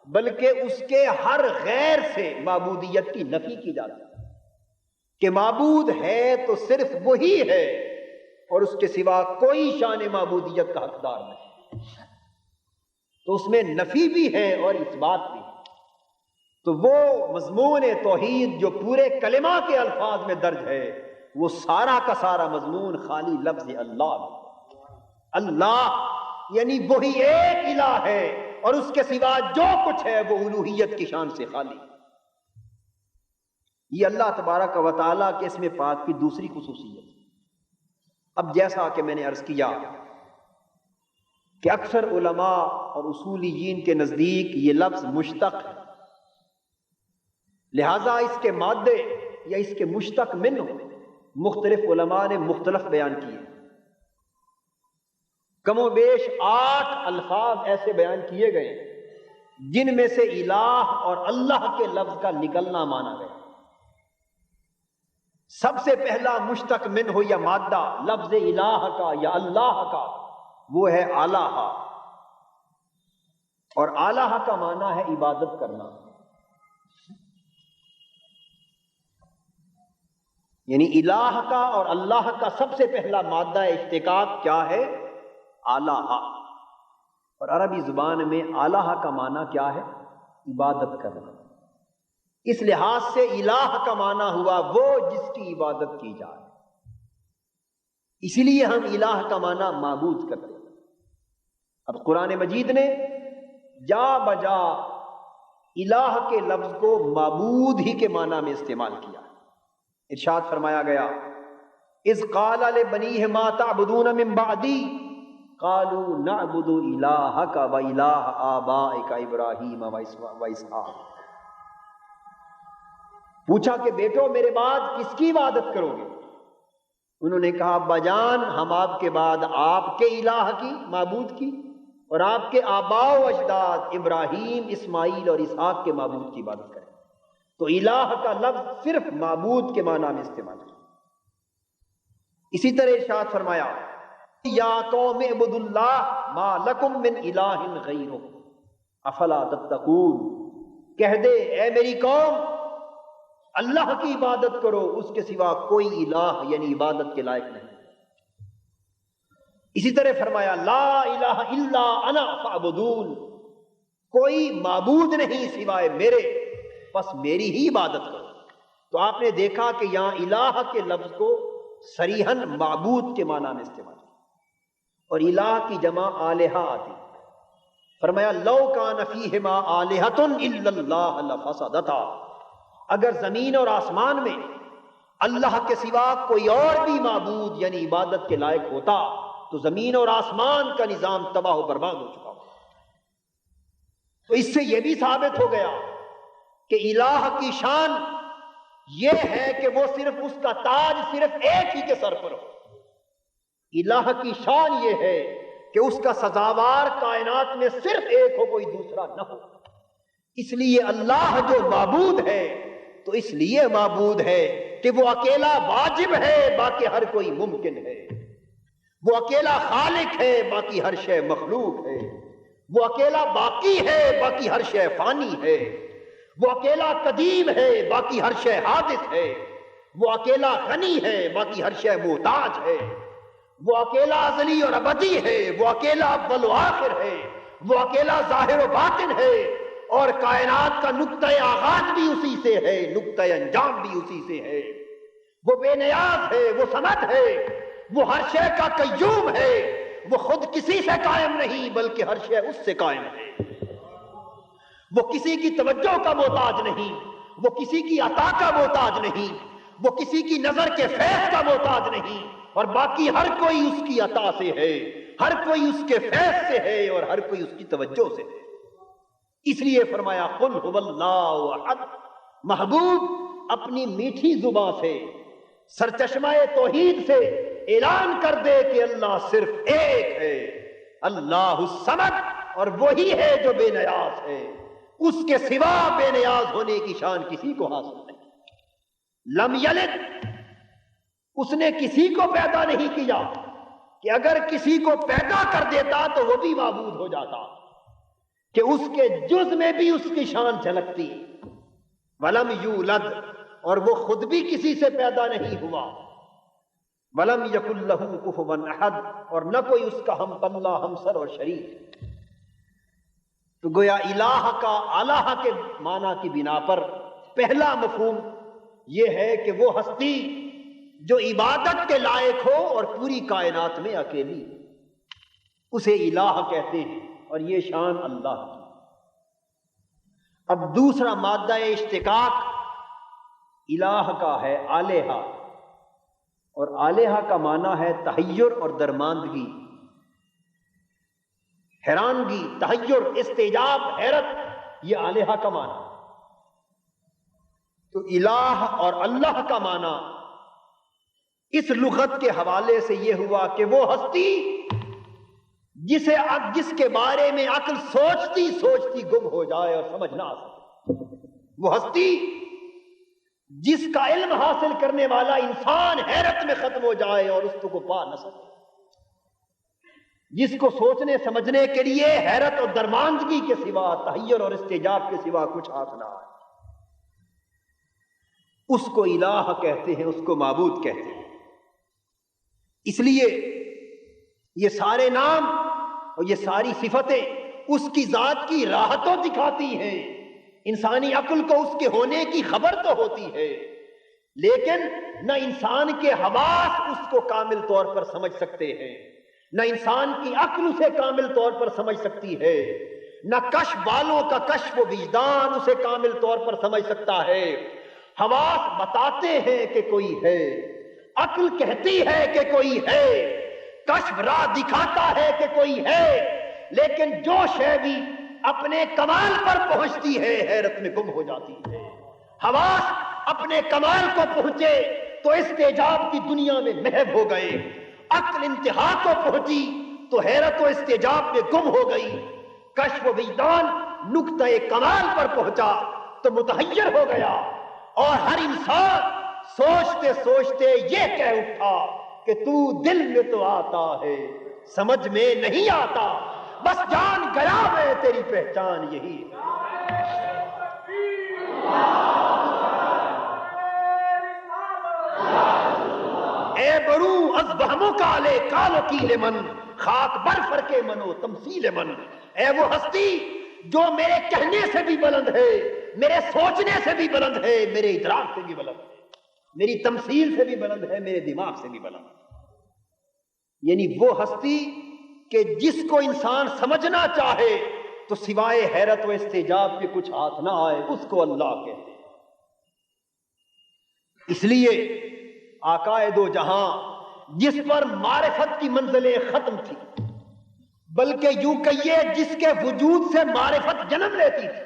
بلکہ اس کے ہر غیر سے معبودیت کی نفی کی جاتی ہے کہ معبود ہے تو صرف وہی ہے اور اس کے سوا کوئی شان معبودیت کا حقدار نہیں، تو اس میں نفی بھی ہے اور اس بات بھی۔ تو وہ مضمون توحید جو پورے کلمہ کے الفاظ میں درج ہے، وہ سارا کا سارا مضمون خالی لفظ اللہ میں۔ اللہ یعنی وہی ایک الہ ہے اور اس کے سوا جو کچھ ہے وہ الوہیت کی شان سے خالی۔ یہ اللہ تبارک و تعالیٰ کے اسم پاک کی دوسری خصوصیت۔ اب جیسا کہ میں نے عرض کیا کہ اکثر علماء اور اصولیین کے نزدیک یہ لفظ مشتق ہے، لہذا اس کے مادے یا اس کے مشتق منہ مختلف علماء نے مختلف بیان کیے۔ کم و بیش 8 الفاظ ایسے بیان کیے گئے جن میں سے الہ اور اللہ کے لفظ کا نکلنا مانا گیا۔ سب سے پہلا مشتق منہ ہو یا مادہ لفظ الہ کا یا اللہ کا، وہ ہے الہ، اور الہ کا معنی ہے عبادت کرنا، یعنی الہ کا اور اللہ کا سب سے پہلا مادہ اشتقاق کیا ہے؟ الہ۔ اور عربی زبان میں الہ کا معنی کیا ہے؟ عبادت کرنا۔ اس لحاظ سے الہ کا معنی ہوا وہ جس کی عبادت کی جائے، اسی لیے ہم الہ کا معنی معبود کرتے ہیں۔ اب قرآن مجید نے جا بجا الہ کے لفظ کو معبود ہی کے معنی میں استعمال کیا۔ ارشاد فرمایا گیا اذ قال لبنیہ ما تعبدون من بعدی قالوا نعبد الہک و الہ آبائک ابراہیم و اسحاق۔ پوچھا کہ بیٹو میرے بعد کس کی عبادت کرو گے؟ انہوں نے کہا ابا جان ہم آپ کے بعد آپ کے الہ کی، معبود کی، اور آپ کے آباء و اجداد ابراہیم، اسماعیل اور اسحاق کے معبود کی عبادت کریں۔ تو الہ کا لفظ صرف معبود کے معنی میں استعمال کیا۔ اسی طرح ارشاد فرمایا یا قوم اعبدوا اللہ ما لکم من الہ غیرہ افلا تتقون، کہہ دے اے میری قوم اللہ کی عبادت کرو، اس کے سوا کوئی الہ یعنی عبادت کے لائق نہیں۔ اسی طرح فرمایا لا الہ الا انا فاعبدون، کوئی معبود نہیں سوائے میرے، بس میری ہی عبادت کرو۔ تو آپ نے دیکھا کہ یہاں الہ کے لفظ کو صریحاً معبود کے معنی میں استعمال کیا، اور الہ کی جمع آلہہ آتی۔ فرمایا لو کان فیہما آلہۃ الا اللہ لفسدتا، اگر زمین اور آسمان میں اللہ کے سوا کوئی اور بھی معبود یعنی عبادت کے لائق ہوتا تو زمین اور آسمان کا نظام تباہ و برباد ہو چکا ہوتا۔ تو اس سے یہ بھی ثابت ہو گیا کہ الہ کی شان یہ ہے کہ وہ صرف اس کا تاج صرف ایک ہی کے سر پر ہو۔ الہ کی شان یہ ہے کہ اس کا سزاوار کائنات میں صرف ایک ہو، کوئی دوسرا نہ ہو۔ اس لیے اللہ جو معبود ہے تو اس لیے معبود ہے کہ وہ اکیلا واجب ہے، باقی ہر کوئی ممکن ہے۔ وہ اکیلا خالق ہے، باقی ہر شے مخلوق ہے۔ وہ اکیلا باقی ہے، باقی ہر شے فانی ہے۔ وہ اکیلا قدیم ہے، باقی ہر شے حادث ہے۔ وہ اکیلا غنی ہے، باقی ہر شے محتاج ہے۔ وہ اکیلا ازلی اور ابدی ہے، وہ اکیلا اول و آخر ہے، وہ اکیلا ظاہر و باطن ہے، اور کائنات کا نقطہ آغاز بھی اسی سے ہے، نقطہ انجام بھی اسی سے ہے۔ وہ بے نیاز ہے، وہ صمد ہے، وہ ہر شے کا قیوم ہے، وہ خود کسی سے قائم نہیں بلکہ ہر شے اس سے قائم ہے۔ وہ کسی کی توجہ کا محتاج نہیں، وہ کسی کی عطا کا محتاج نہیں، وہ کسی کی نظر کے فیض کا محتاج نہیں، اور باقی ہر کوئی اس کی عطا سے ہے، ہر کوئی اس کے فیض سے ہے، اور ہر کوئی اس کی توجہ سے ہے۔ اس لیے فرمایا قل هو اللہ احد، محبوب اپنی میٹھی زبان سے سرچشمہ توحید سے اعلان کر دے کہ اللہ صرف ایک ہے، اللہ الصمد، اور وہی ہے جو بے نیاز ہے، اس کے سوا بے نیاز ہونے کی شان کسی کو حاصل نہیں. لم یلد، اس نے کسی کو پیدا نہیں کیا کہ اگر کسی کو پیدا کر دیتا تو وہ بھی معبود ہو جاتا، کہ اس کے جز میں بھی اس کی شان جھلکتی. ولم یولد، اور وہ خود بھی کسی سے پیدا نہیں ہوا. ولم یکن لہ کفوا احد، اور نہ کوئی اس کا ہم پلہ، ہمسر اور شریک. تو گویا الہ کا الہ کے معنی کی بنا پر پہلا مفہوم یہ ہے کہ وہ ہستی جو عبادت کے لائق ہو اور پوری کائنات میں اکیلی، اسے الہ کہتے ہیں، اور یہ شان اللہ کی. اب دوسرا مادہ اشتقاق الہ کا ہے آلہہ، اور آلہہ کا معنی ہے تحیر اور درماندگی، حیرانگی، تحیر، استعجاب، حیرت، یہ آلہہ کا معنی. تو الہ اور اللہ کا معنی اس لغت کے حوالے سے یہ ہوا کہ وہ ہستی جس کے بارے میں عقل سوچتی سوچتی گم ہو جائے اور سمجھ نہ آ سکے. وہ ہستی جس کا علم حاصل کرنے والا انسان حیرت میں ختم ہو جائے اور اس کو پا نہ سکے، جس کو سوچنے سمجھنے کے لیے حیرت اور درماندگی کے سوا، تحیر اور استعجاب کے سوا کچھ ہاتھ نہ آئے، اس کو الہ کہتے ہیں، اس کو معبود کہتے ہیں. اس لیے یہ سارے نام اور یہ ساری صفتیں اس کی ذات کی راحتوں دکھاتی ہیں. انسانی عقل کو اس کے ہونے کی خبر تو ہوتی ہے، لیکن نہ انسان کے حواس اس کو کامل طور پر سمجھ سکتے ہیں، نہ انسان کی عقل اسے کامل طور پر سمجھ سکتی ہے، نہ کشف والوں کا کشف و وجدان اسے کامل طور پر سمجھ سکتا ہے. حواس بتاتے ہیں کہ کوئی ہے، عقل کہتی ہے کہ کوئی ہے، کشف راہ دکھاتا ہے کہ کوئی ہے، لیکن جو شے بھی اپنے کمال پر پہنچتی ہے حیرت میں گم ہو جاتی ہے. حواس اپنے کمال کو پہنچے تو استعجاب کی دنیا میں محو ہو گئے، عقل انتہا کو پہنچی تو حیرت و استعجاب میں گم ہو گئی. کشف و وجدان نقطہ کمال پر پہنچا تو متحیر ہو گیا، اور ہر انسان سوچتے سوچتے یہ کہہ اٹھا کہ تو دل میں تو آتا ہے، سمجھ میں نہیں آتا، بس جان گیا میں تیری پہچان یہی ہے. اے برو از بہموں کا لے کالو کی لے من، خاک بر فرقے منو تمثیل من. اے وہ ہستی جو میرے کہنے سے بھی بلند ہے، میرے سوچنے سے بھی بلند ہے، میرے ادراک سے بھی بلند ہے، میری تمثیل سے بھی بلند ہے، میرے دماغ سے بھی بلند ہے. یعنی وہ ہستی کہ جس کو انسان سمجھنا چاہے تو سوائے حیرت و استعجاب کے کچھ ہاتھ نہ آئے، اس کو اللہ کہتے ہیں. اس لیے آقائے دو جہاں جس پر معرفت کی منزلیں ختم تھی، بلکہ یوں کہیے جس کے وجود سے معرفت جنم لیتی تھی،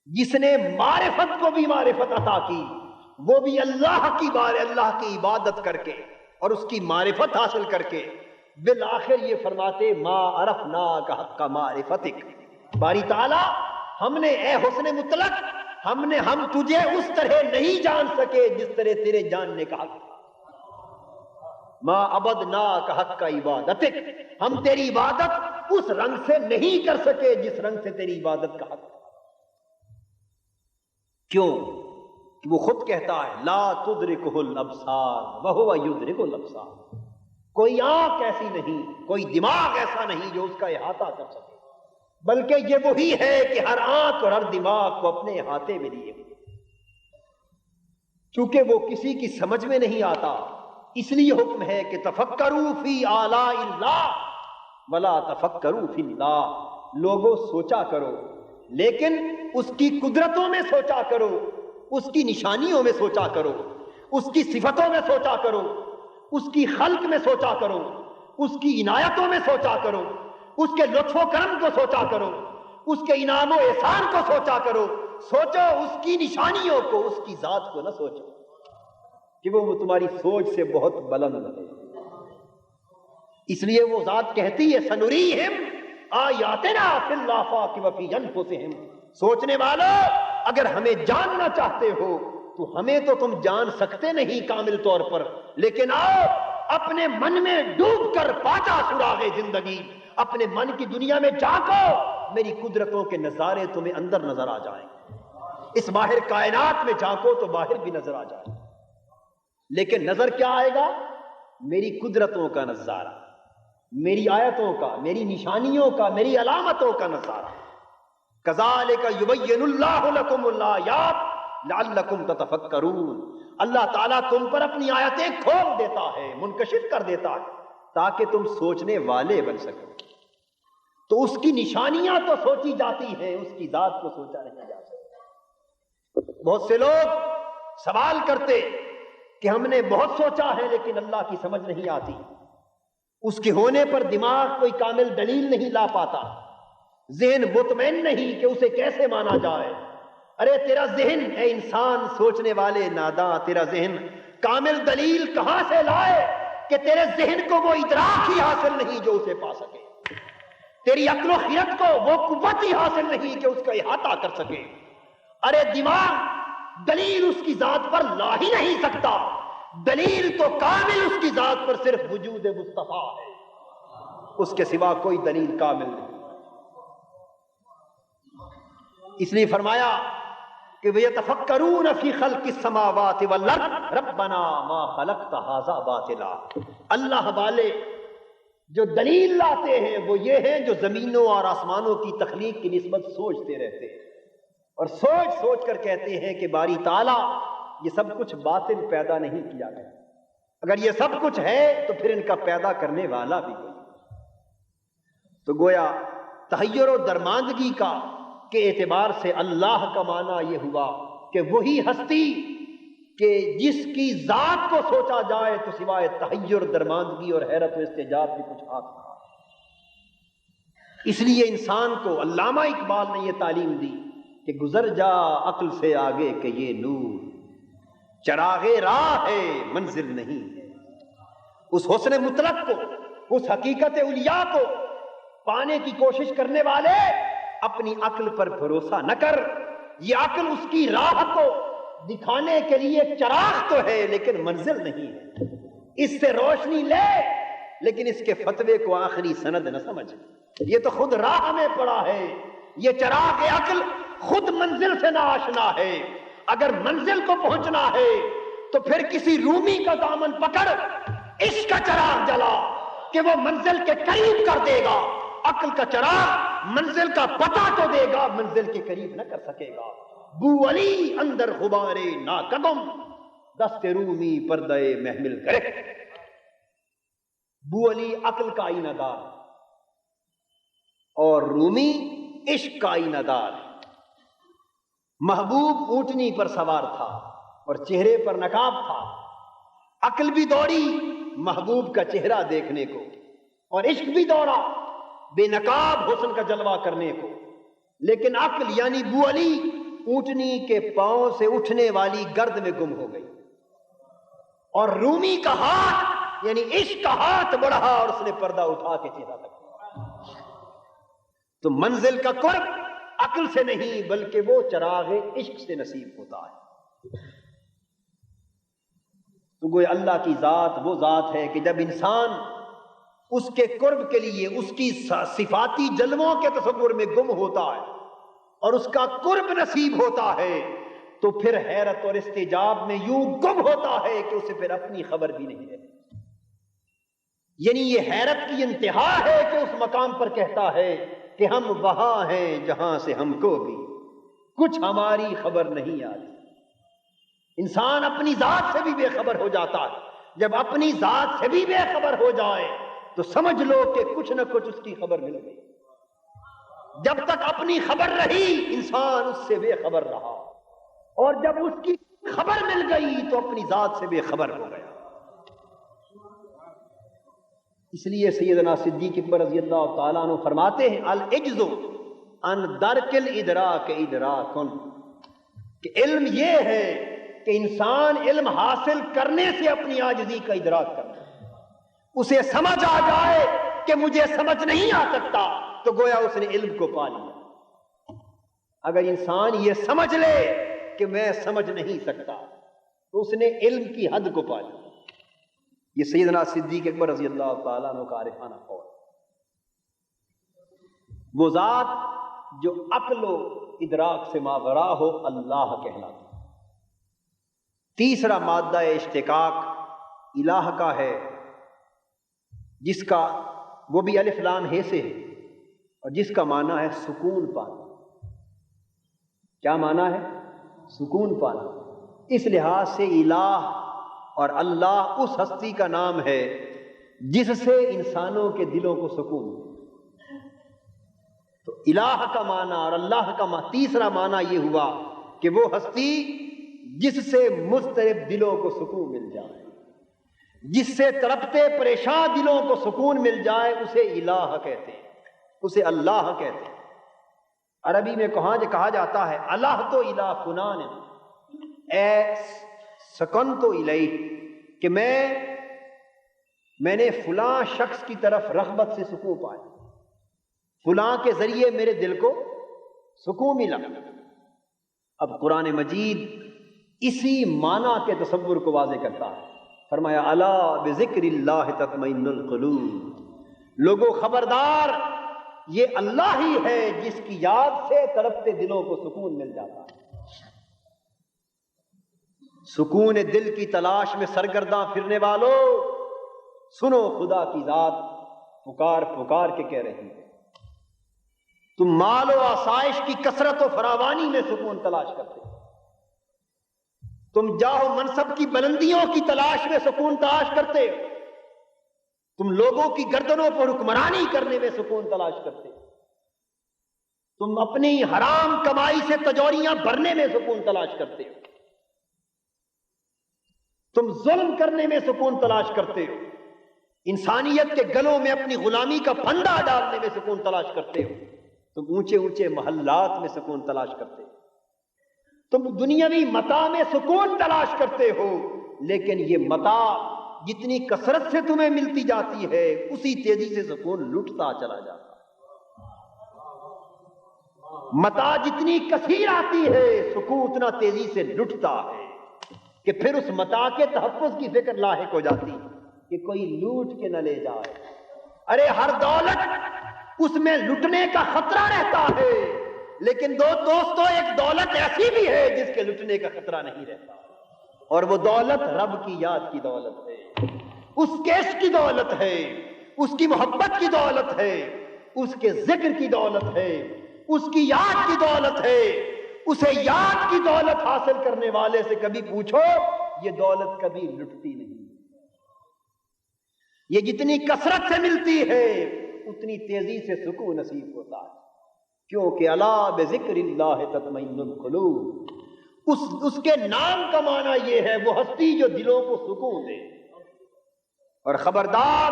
جس نے معرفت کو بھی معرفت عطا کی، وہ بھی اللہ کی اللہ کی عبادت کر کے اور اس کی معرفت حاصل کر کے بالآخر یہ فرماتے ما عرفناک حق معرفتک. باری تعالی ہم نے اے حسن مطلق ہم تجھے اس طرح نہیں جان سکے جس طرح تیرے جاننے کا حق. ما عبدناک حق عبادتک، ہم تیری عبادت اس رنگ سے نہیں کر سکے جس رنگ سے تیری عبادت کا حق. کیوں؟ وہ خود کہتا ہے لا تدرکہ الابصار وہو یدرک الابصار. کوئی آنکھ ایسی نہیں، کوئی دماغ ایسا نہیں جو اس کا احاطہ کر سکے، بلکہ یہ وہی ہے کہ ہر آنکھ اور ہر دماغ کو اپنے احاطے میں لیے. چونکہ وہ کسی کی سمجھ میں نہیں آتا، اس لیے حکم ہے کہ تفکروا فی آلاء اللہ ولا تفکروا فی اللہ. لوگوں سوچا کرو، لیکن اس کی قدرتوں میں سوچا کرو، اس کی نشانیوں میں سوچا کرو، اس کی صفتوں میں سوچا کرو، اس کی خلق میں سوچا کرو، اس کی عنایتوں میں سوچا کرو، اس کے لطف و کرم کو سوچا کرو، اس کے انعام و احسان کو سوچا کرو. سوچو اس کی نشانیوں کو، اس کی ذات کو نہ سوچو کہ وہ تمہاری سوچ سے بہت بلند ہے. اس لیے وہ ذات کہتی ہے سنریہم آیاتنا فی الآفاق وفی انفسہم۔ سوچنے والوں، اگر ہمیں جاننا چاہتے ہو تو ہمیں تو تم جان سکتے نہیں کامل طور پر، لیکن آؤ اپنے من میں ڈوب کر پاتا سراغ زندگی، اپنے من کی دنیا میں جھانکو، میری قدرتوں کے نظارے تمہیں اندر نظر آ جائیں۔ اس باہر کائنات میں جھانکو تو باہر بھی نظر آ جائے، لیکن نظر کیا آئے گا؟ میری قدرتوں کا نظارہ، میری آیتوں کا، میری نشانیوں کا، میری علامتوں کا نظارہ۔ کذالک یبین اللہ لکم الآیات لعلکم تتفکرون۔ اللہ تعالیٰ تم پر اپنی آیتیں کھول دیتا ہے، منکشف کر دیتا ہے، تاکہ تم سوچنے والے بن سکو۔ تو اس کی نشانیاں تو سوچی جاتی ہیں، اس کی ذات کو سوچا نہیں جا سکتا۔ بہت سے لوگ سوال کرتے کہ ہم نے بہت سوچا ہے لیکن اللہ کی سمجھ نہیں آتی، اس کے ہونے پر دماغ کوئی کامل دلیل نہیں لا پاتا، ذہن مطمئن نہیں کہ اسے کیسے مانا جائے۔ ارے تیرا ذہن اے انسان، سوچنے والے ناداں، تیرا ذہن کامل دلیل کہاں سے لائے کہ تیرے ذہن کو وہ ادراک ہی حاصل نہیں جو اسے پا سکے، تیری عقل و خرد کو وہ قوت ہی حاصل نہیں کہ اس کا احاطہ کر سکے۔ ارے دماغ دلیل اس کی ذات پر لا ہی نہیں سکتا، دلیل تو کامل اس کی ذات پر صرف وجود مصطفیٰ ہے، اس کے سوا کوئی دلیل کامل نہیں۔ اس لیے فرمایا کہ وَيَتَفَكَّرُونَ فِي خَلْقِ السَّمَاوَاتِ وَالْأَرْضِ رَبَّنَا مَا خَلَقْتَ هَذَا بَاطِلًا۔ اللہ والے جو دلیل لاتے ہیں وہ یہ ہیں جو زمینوں اور آسمانوں کی تخلیق کی نسبت سوچتے رہتے ہیں، اور سوچ سوچ کر کہتے ہیں کہ باری تعالیٰ یہ سب کچھ باطل پیدا نہیں کیا گیا، اگر یہ سب کچھ ہے تو پھر ان کا پیدا کرنے والا بھی کوئی۔ تو گویا تحیر و درماندگی کا کے اعتبار سے اللہ کا معنی یہ ہوا کہ وہی ہستی کہ جس کی ذات کو سوچا جائے تو سوائے تحیر، درماندگی اور حیرت و استعجاب بھی کچھ ہاتھ نہ۔ اس لیے انسان کو علامہ اقبال نے یہ تعلیم دی کہ گزر جا عقل سے آگے کہ یہ نور چراغ راہ ہے، منزل نہیں ہے۔ اس حسن مطلق کو، اس حقیقت علیاء کو پانے کی کوشش کرنے والے اپنی عقل پر بھروسہ نہ کر، یہ عقل اس کی راہ کو دکھانے کے لیے چراغ تو ہے لیکن منزل نہیں ہے۔ اس سے روشنی لے لیکن اس کے فتوے کو آخری سند نہ سمجھ، یہ تو خود راہ میں پڑا ہے، یہ چراغ عقل خود منزل سے نہ آشنا ہے۔ اگر منزل کو پہنچنا ہے تو پھر کسی رومی کا دامن پکڑ، عشق کا چراغ جلا کہ وہ منزل کے قریب کر دے گا۔ عقل کا چراغ منزل کا پتہ تو دے گا، منزل کے قریب نہ کر سکے گا۔ بو علی اندر غبارے ناقدم، دست رومی پردے محمل کرے۔ بو علی عقل کا آئینہ دار اور رومی عشق کا آئینہ دار۔ محبوب اونٹنی پر سوار تھا اور چہرے پر نقاب تھا، عقل بھی دوڑی محبوب کا چہرہ دیکھنے کو، اور عشق بھی دوڑا بے نقاب حسن کا جلوہ کرنے کو، لیکن عقل یعنی بو علی اونٹنی کے پاؤں سے اٹھنے والی گرد میں گم ہو گئی، اور رومی کا ہاتھ یعنی عشق کا ہاتھ بڑھا اور اس نے پردہ اٹھا کے چہرہ تک۔ تو منزل کا قرب عقل سے نہیں بلکہ وہ چراغ عشق سے نصیب ہوتا ہے۔ تو گویا اللہ کی ذات وہ ذات ہے کہ جب انسان اس کے قرب کے لیے اس کی صفاتی جلووں کے تصور میں گم ہوتا ہے اور اس کا قرب نصیب ہوتا ہے تو پھر حیرت اور استعجاب میں یوں گم ہوتا ہے کہ اسے پھر اپنی خبر بھی نہیں رہتی۔ یعنی یہ حیرت کی انتہا ہے کہ اس مقام پر کہتا ہے کہ ہم وہاں ہیں جہاں سے ہم کو بھی کچھ ہماری خبر نہیں آتی۔ انسان اپنی ذات سے بھی بے خبر ہو جاتا ہے، جب اپنی ذات سے بھی بے خبر ہو جائے تو سمجھ لو کہ کچھ نہ کچھ اس کی خبر مل گئی۔ جب تک اپنی خبر رہی انسان اس سے بے خبر رہا، اور جب اس کی خبر مل گئی تو اپنی ذات سے بے خبر ہو گیا۔ اس لیے سیدنا صدیق اکبر رضی اللہ تعالیٰ عنہ فرماتے ہیں العجز عن درک الادراک ادراکن، کہ علم یہ ہے کہ انسان علم حاصل کرنے سے اپنی عاجزی کا ادراک کرتا ہے، اسے سمجھ آ جائے کہ مجھے سمجھ نہیں آ سکتا، تو گویا اس نے علم کو پا لیا۔ اگر انسان یہ سمجھ لے کہ میں سمجھ نہیں سکتا تو اس نے علم کی حد کو پا لیا۔ یہ سیدنا صدیق اکبر رضی اللہ تعالیٰ عنہ کا عارفانہ قول۔ وہ ذات جو عقل و ادراک سے ماورا ہو اللہ کہلاتی۔ تیسرا مادہ اشتقاق الہ کا ہے، جس کا وہ بھی الف لام ہے سے ہے، اور جس کا معنی ہے سکون پانا۔ کیا معنی ہے؟ سکون پانا۔ اس لحاظ سے الہ اور اللہ اس ہستی کا نام ہے جس سے انسانوں کے دلوں کو سکون ملے۔ تو الہ کا معنی اور اللہ کا معنی، تیسرا معنی یہ ہوا کہ وہ ہستی جس سے مضطرب دلوں کو سکون مل جائے، جس سے تڑپتے پریشان دلوں کو سکون مل جائے، اسے الہ کہتے ہیں، اسے اللہ کہتے ہیں۔ عربی میں کہا جاتا ہے اللہ تو الہ فلان، اے سکن تو الیہ، کہ میں نے فلاں شخص کی طرف رغبت سے سکون پایا، فلاں کے ذریعے میرے دل کو سکون ملا۔ اب قرآن مجید اسی معنی کے تصور کو واضح کرتا ہے۔ فرمایا الا بذکر اللہ تطمئن القلوب، لوگوں خبردار، یہ اللہ ہی ہے جس کی یاد سے تڑپتے دلوں کو سکون مل جاتا ہے۔ سکون دل کی تلاش میں سرگرداں پھرنے والوں، سنو خدا کی ذات پکار پکار کے کہہ رہی ہے۔ تم مال و آسائش کی کثرت و فراوانی میں سکون تلاش کرتے، تم جاہ و منصب کی بلندیوں کی تلاش میں سکون تلاش کرتے، تم لوگوں کی گردنوں پر حکمرانی کرنے میں سکون تلاش کرتے، تم اپنی حرام کمائی سے تجوریاں بھرنے میں سکون تلاش کرتے ہو، تم ظلم کرنے میں سکون تلاش کرتے ہو، انسانیت کے گلوں میں اپنی غلامی کا پھندا ڈالنے میں سکون تلاش کرتے ہو، تم اونچے اونچے محلات میں سکون تلاش کرتے ہو، تم دنیاوی متاع میں سکون تلاش کرتے ہو، لیکن یہ متاع جتنی کثرت سے تمہیں ملتی جاتی ہے اسی تیزی سے سکون لٹتا چلا جاتا ہے۔ متاع جتنی کثیر آتی ہے سکون اتنا تیزی سے لٹتا ہے کہ پھر اس متاع کے تحفظ کی فکر لاحق ہو جاتی کہ کوئی لوٹ کے نہ لے جائے۔ ارے ہر دولت اس میں لٹنے کا خطرہ رہتا ہے، لیکن دوستو ایک دولت ایسی بھی ہے جس کے لٹنے کا خطرہ نہیں رہتا، اور وہ دولت رب کی یاد کی دولت ہے، اس کے عشق کی دولت ہے، اس کی محبت کی دولت ہے، اس کے ذکر کی دولت ہے، اس کی یاد کی دولت ہے۔ اسے یاد کی دولت حاصل کرنے والے سے کبھی پوچھو، یہ دولت کبھی لٹتی نہیں، یہ جتنی کثرت سے ملتی ہے اتنی تیزی سے سکون نصیب ہوتا ہے، کیونکہ الا بذکر اللہ تطمئن القلوب، اس کے نام کا معنی یہ ہے وہ ہستی جو دلوں کو سکون دے، اور خبردار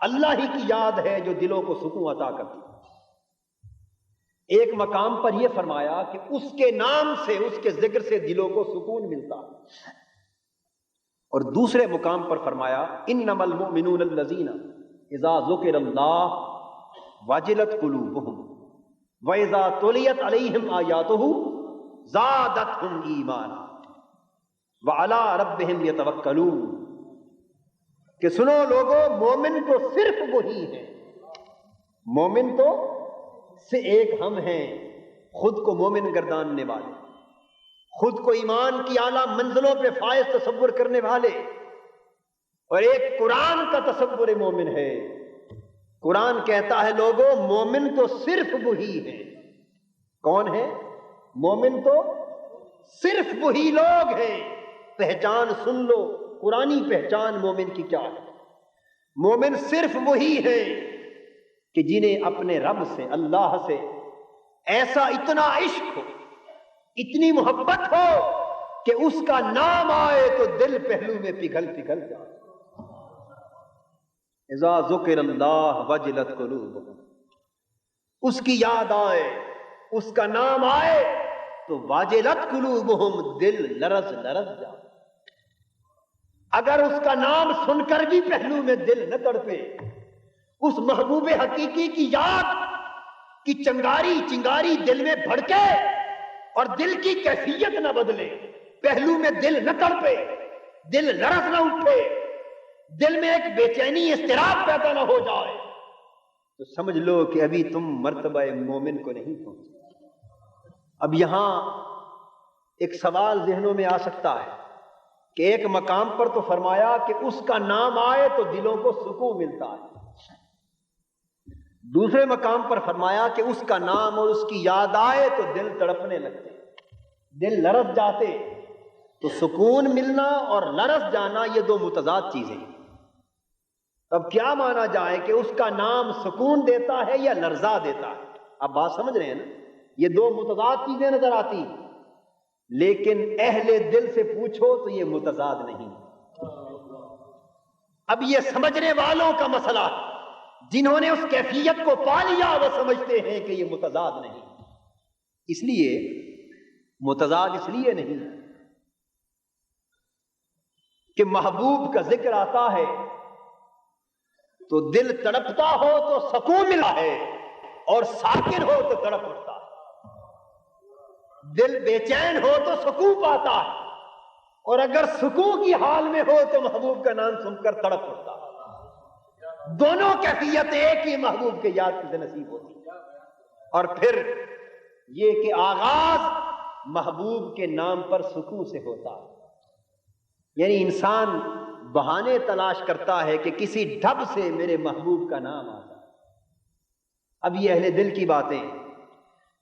اللہ ہی کی یاد ہے جو دلوں کو سکون عطا کرتی ہے۔ ایک مقام پر یہ فرمایا کہ اس کے نام سے، اس کے ذکر سے دلوں کو سکون ملتا ہے، اور دوسرے مقام پر فرمایا انما المؤمنون الذین اذا ذکر اللہ وجلت قلوبہم وَإِذَا تُلِيَتْ عَلَيْهِمْ آيَاتُهُ زَادَتْهُمْ ایمانا وَعَلَىٰ رَبِّهِمْ يَتَوَكَّلُونَ، کہ سنو لوگو، مومن تو صرف وہی ہے، مومن تو سے ایک ہم ہیں، خود کو مومن گرداننے والے، خود کو ایمان کی اعلیٰ منزلوں پہ فائز تصور کرنے والے، اور ایک قرآن کا تصور مومن ہے۔ قرآن کہتا ہے لوگوں، مومن تو صرف وہی ہے۔ کون ہے مومن؟ تو صرف وہی لوگ ہیں۔ پہچان سن لو، قرآنی پہچان مومن کی کیا ہے؟ مومن صرف وہی ہے کہ جنہیں اپنے رب سے، اللہ سے ایسا اتنا عشق ہو، اتنی محبت ہو کہ اس کا نام آئے تو دل پہلو میں پگھل پگھل جائے۔ اذا ذکر اللہ وجلت قلوبہم، اس کی یاد آئے، اس کا نام آئے تو واجلت قلوبہم، دل لرز لرز جائے۔ اگر اس کا نام سن کر بھی پہلو میں دل نہ تڑپے، اس محبوب حقیقی کی یاد کہ چنگاری چنگاری دل میں بھڑکے اور دل کی کیفیت نہ بدلے، پہلو میں دل نہ تڑپے، دل لرز نہ اٹھے، دل میں ایک بے چینی اضطراب پیدا نہ ہو جائے، تو سمجھ لو کہ ابھی تم مرتبہ مومن کو نہیں پہنچے۔ اب یہاں ایک سوال ذہنوں میں آ سکتا ہے کہ ایک مقام پر تو فرمایا کہ اس کا نام آئے تو دلوں کو سکون ملتا ہے، دوسرے مقام پر فرمایا کہ اس کا نام اور اس کی یاد آئے تو دل تڑپنے لگتے، دل لرز جاتے۔ تو سکون ملنا اور لرز جانا یہ دو متضاد چیزیں ہیں۔ اب کیا مانا جائے کہ اس کا نام سکون دیتا ہے یا لرزا دیتا ہے؟ اب بات سمجھ رہے ہیں نا، یہ دو متضاد چیزیں نظر آتی ہیں، لیکن اہل دل سے پوچھو تو یہ متضاد نہیں۔ اب یہ سمجھنے والوں کا مسئلہ ہے، جنہوں نے اس کیفیت کو پا لیا وہ سمجھتے ہیں کہ یہ متضاد نہیں۔ اس لیے متضاد اس لیے نہیں کہ محبوب کا ذکر آتا ہے تو دل تڑپتا ہو تو سکون ملا ہے، اور ساکن ہو تو تڑپ اٹھتا ہے۔ دل بے چین ہو تو سکون پاتا ہے، اور اگر سکون کی حال میں ہو تو محبوب کا نام سن کر تڑپ اٹھتا ہے۔ دونوں کیفیت ایک ہی محبوب کے یاد سے نصیب ہوتی ہے۔ اور پھر یہ کہ آغاز محبوب کے نام پر سکون سے ہوتا ہے، یعنی انسان بہانے تلاش کرتا ہے کہ کسی ڈھب سے میرے محبوب کا نام آ جائے۔ اب یہ اہل دل کی باتیں،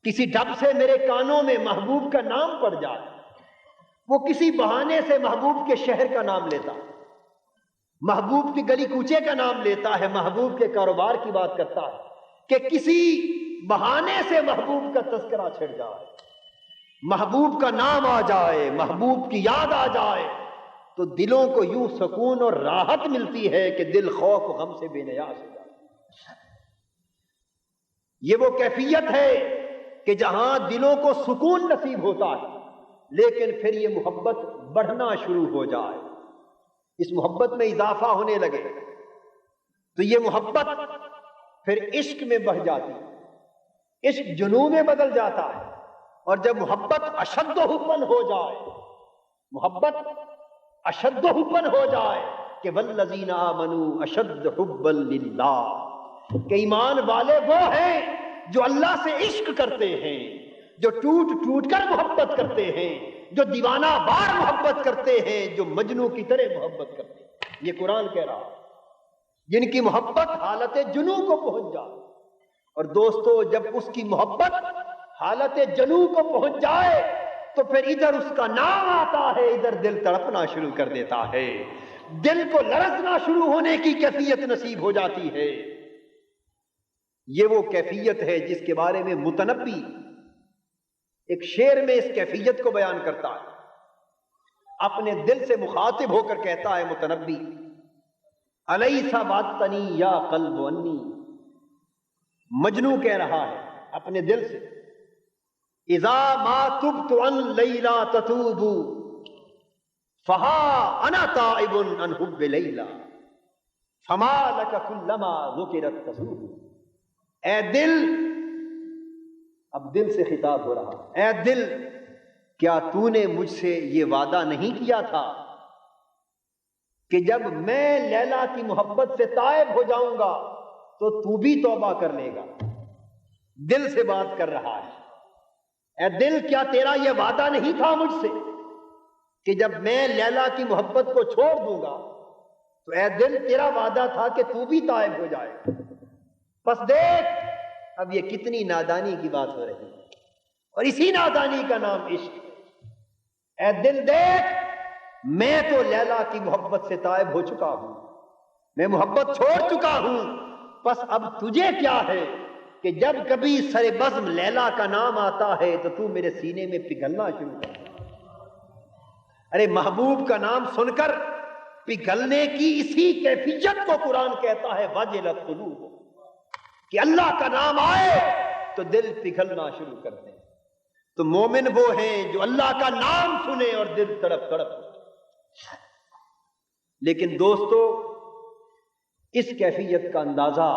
کسی ڈھب سے میرے کانوں میں محبوب کا نام پڑ جائے، وہ کسی بہانے سے محبوب کے شہر کا نام لیتا ہے، محبوب کی گلی کوچے کا نام لیتا ہے، محبوب کے کاروبار کی بات کرتا ہے، کہ کسی بہانے سے محبوب کا تذکرہ چھڑ جائے، محبوب کا نام آ جائے، محبوب کی یاد آ جائے، تو دلوں کو یوں سکون اور راحت ملتی ہے کہ دل خوف و غم سے بے نیاز ہو جاتا ہے۔ یہ وہ کیفیت ہے کہ جہاں دلوں کو سکون نصیب ہوتا ہے، لیکن پھر یہ محبت بڑھنا شروع ہو جائے، اس محبت میں اضافہ ہونے لگے، تو یہ محبت پھر عشق میں بڑھ جاتی ہے، عشق جنون میں بدل جاتا ہے، اور جب محبت اشد حباً ہو جائے، محبت اشد حباً ہو جائے کہ والذین آمنوا اشد حبا للہ، کہ ایمان والے وہ ہیں جو اللہ سے عشق کرتے ہیں، جو ٹوٹ ٹوٹ کر محبت کرتے ہیں، جو دیوانہ وار محبت کرتے ہیں، جو مجنوں کی طرح محبت کرتے ہیں۔ یہ قرآن کہہ رہا ہے، جن کی محبت حالت جنوں کو پہنچ جائے۔ اور دوستو، جب اس کی محبت حالت جنوں کو پہنچ جائے تو پھر ادھر اس کا نام آتا ہے، ادھر دل تڑپنا شروع کر دیتا ہے، دل کو لرزنا شروع ہونے کی کیفیت نصیب ہو جاتی ہے۔ یہ وہ کیفیت ہے جس کے بارے میں متنبی ایک شعر میں اس کیفیت کو بیان کرتا ہے، اپنے دل سے مخاطب ہو کر کہتا ہے متنبی، الیس باتنی یا قلب انی، مجنوں کہہ رہا ہے اپنے دل سے، اذا ما تبت عن لیلا تتوب فہا انا تائب عن حب لیلا فما لک کلما ذکرت تذوب۔ اے دل، اب دل سے خطاب ہو رہا، اے دل، کیا تو نے مجھ سے یہ وعدہ نہیں کیا تھا کہ جب میں لیلا کی محبت سے تائب ہو جاؤں گا تو بھی توبہ کر لے گا؟ دل سے بات کر رہا ہے، اے دل، کیا تیرا یہ وعدہ نہیں تھا مجھ سے کہ جب میں لیلا کی محبت کو چھوڑ دوں گا تو اے دل، تیرا وعدہ تھا کہ تو بھی تائب ہو جائے۔ پس دیکھ اب یہ کتنی نادانی کی بات ہو رہی ہے، اور اسی نادانی کا نام عشق ہے۔ اے دل دیکھ، میں تو لیلا کی محبت سے تائب ہو چکا ہوں، میں محبت چھوڑ چکا ہوں، پس اب تجھے کیا ہے کہ جب کبھی سر بزم لیلا کا نام آتا ہے تو تو میرے سینے میں پگھلنا شروع کر۔ ارے محبوب کا نام سن کر پگھلنے کی اسی کیفیت کو قرآن کہتا ہے وجلت قلوب، کہ اللہ کا نام آئے تو دل پگھلنا شروع کرتے ہیں۔ تو مومن وہ ہیں جو اللہ کا نام سنے اور دل تڑپ تڑپ۔ لیکن دوستو، اس کیفیت کا اندازہ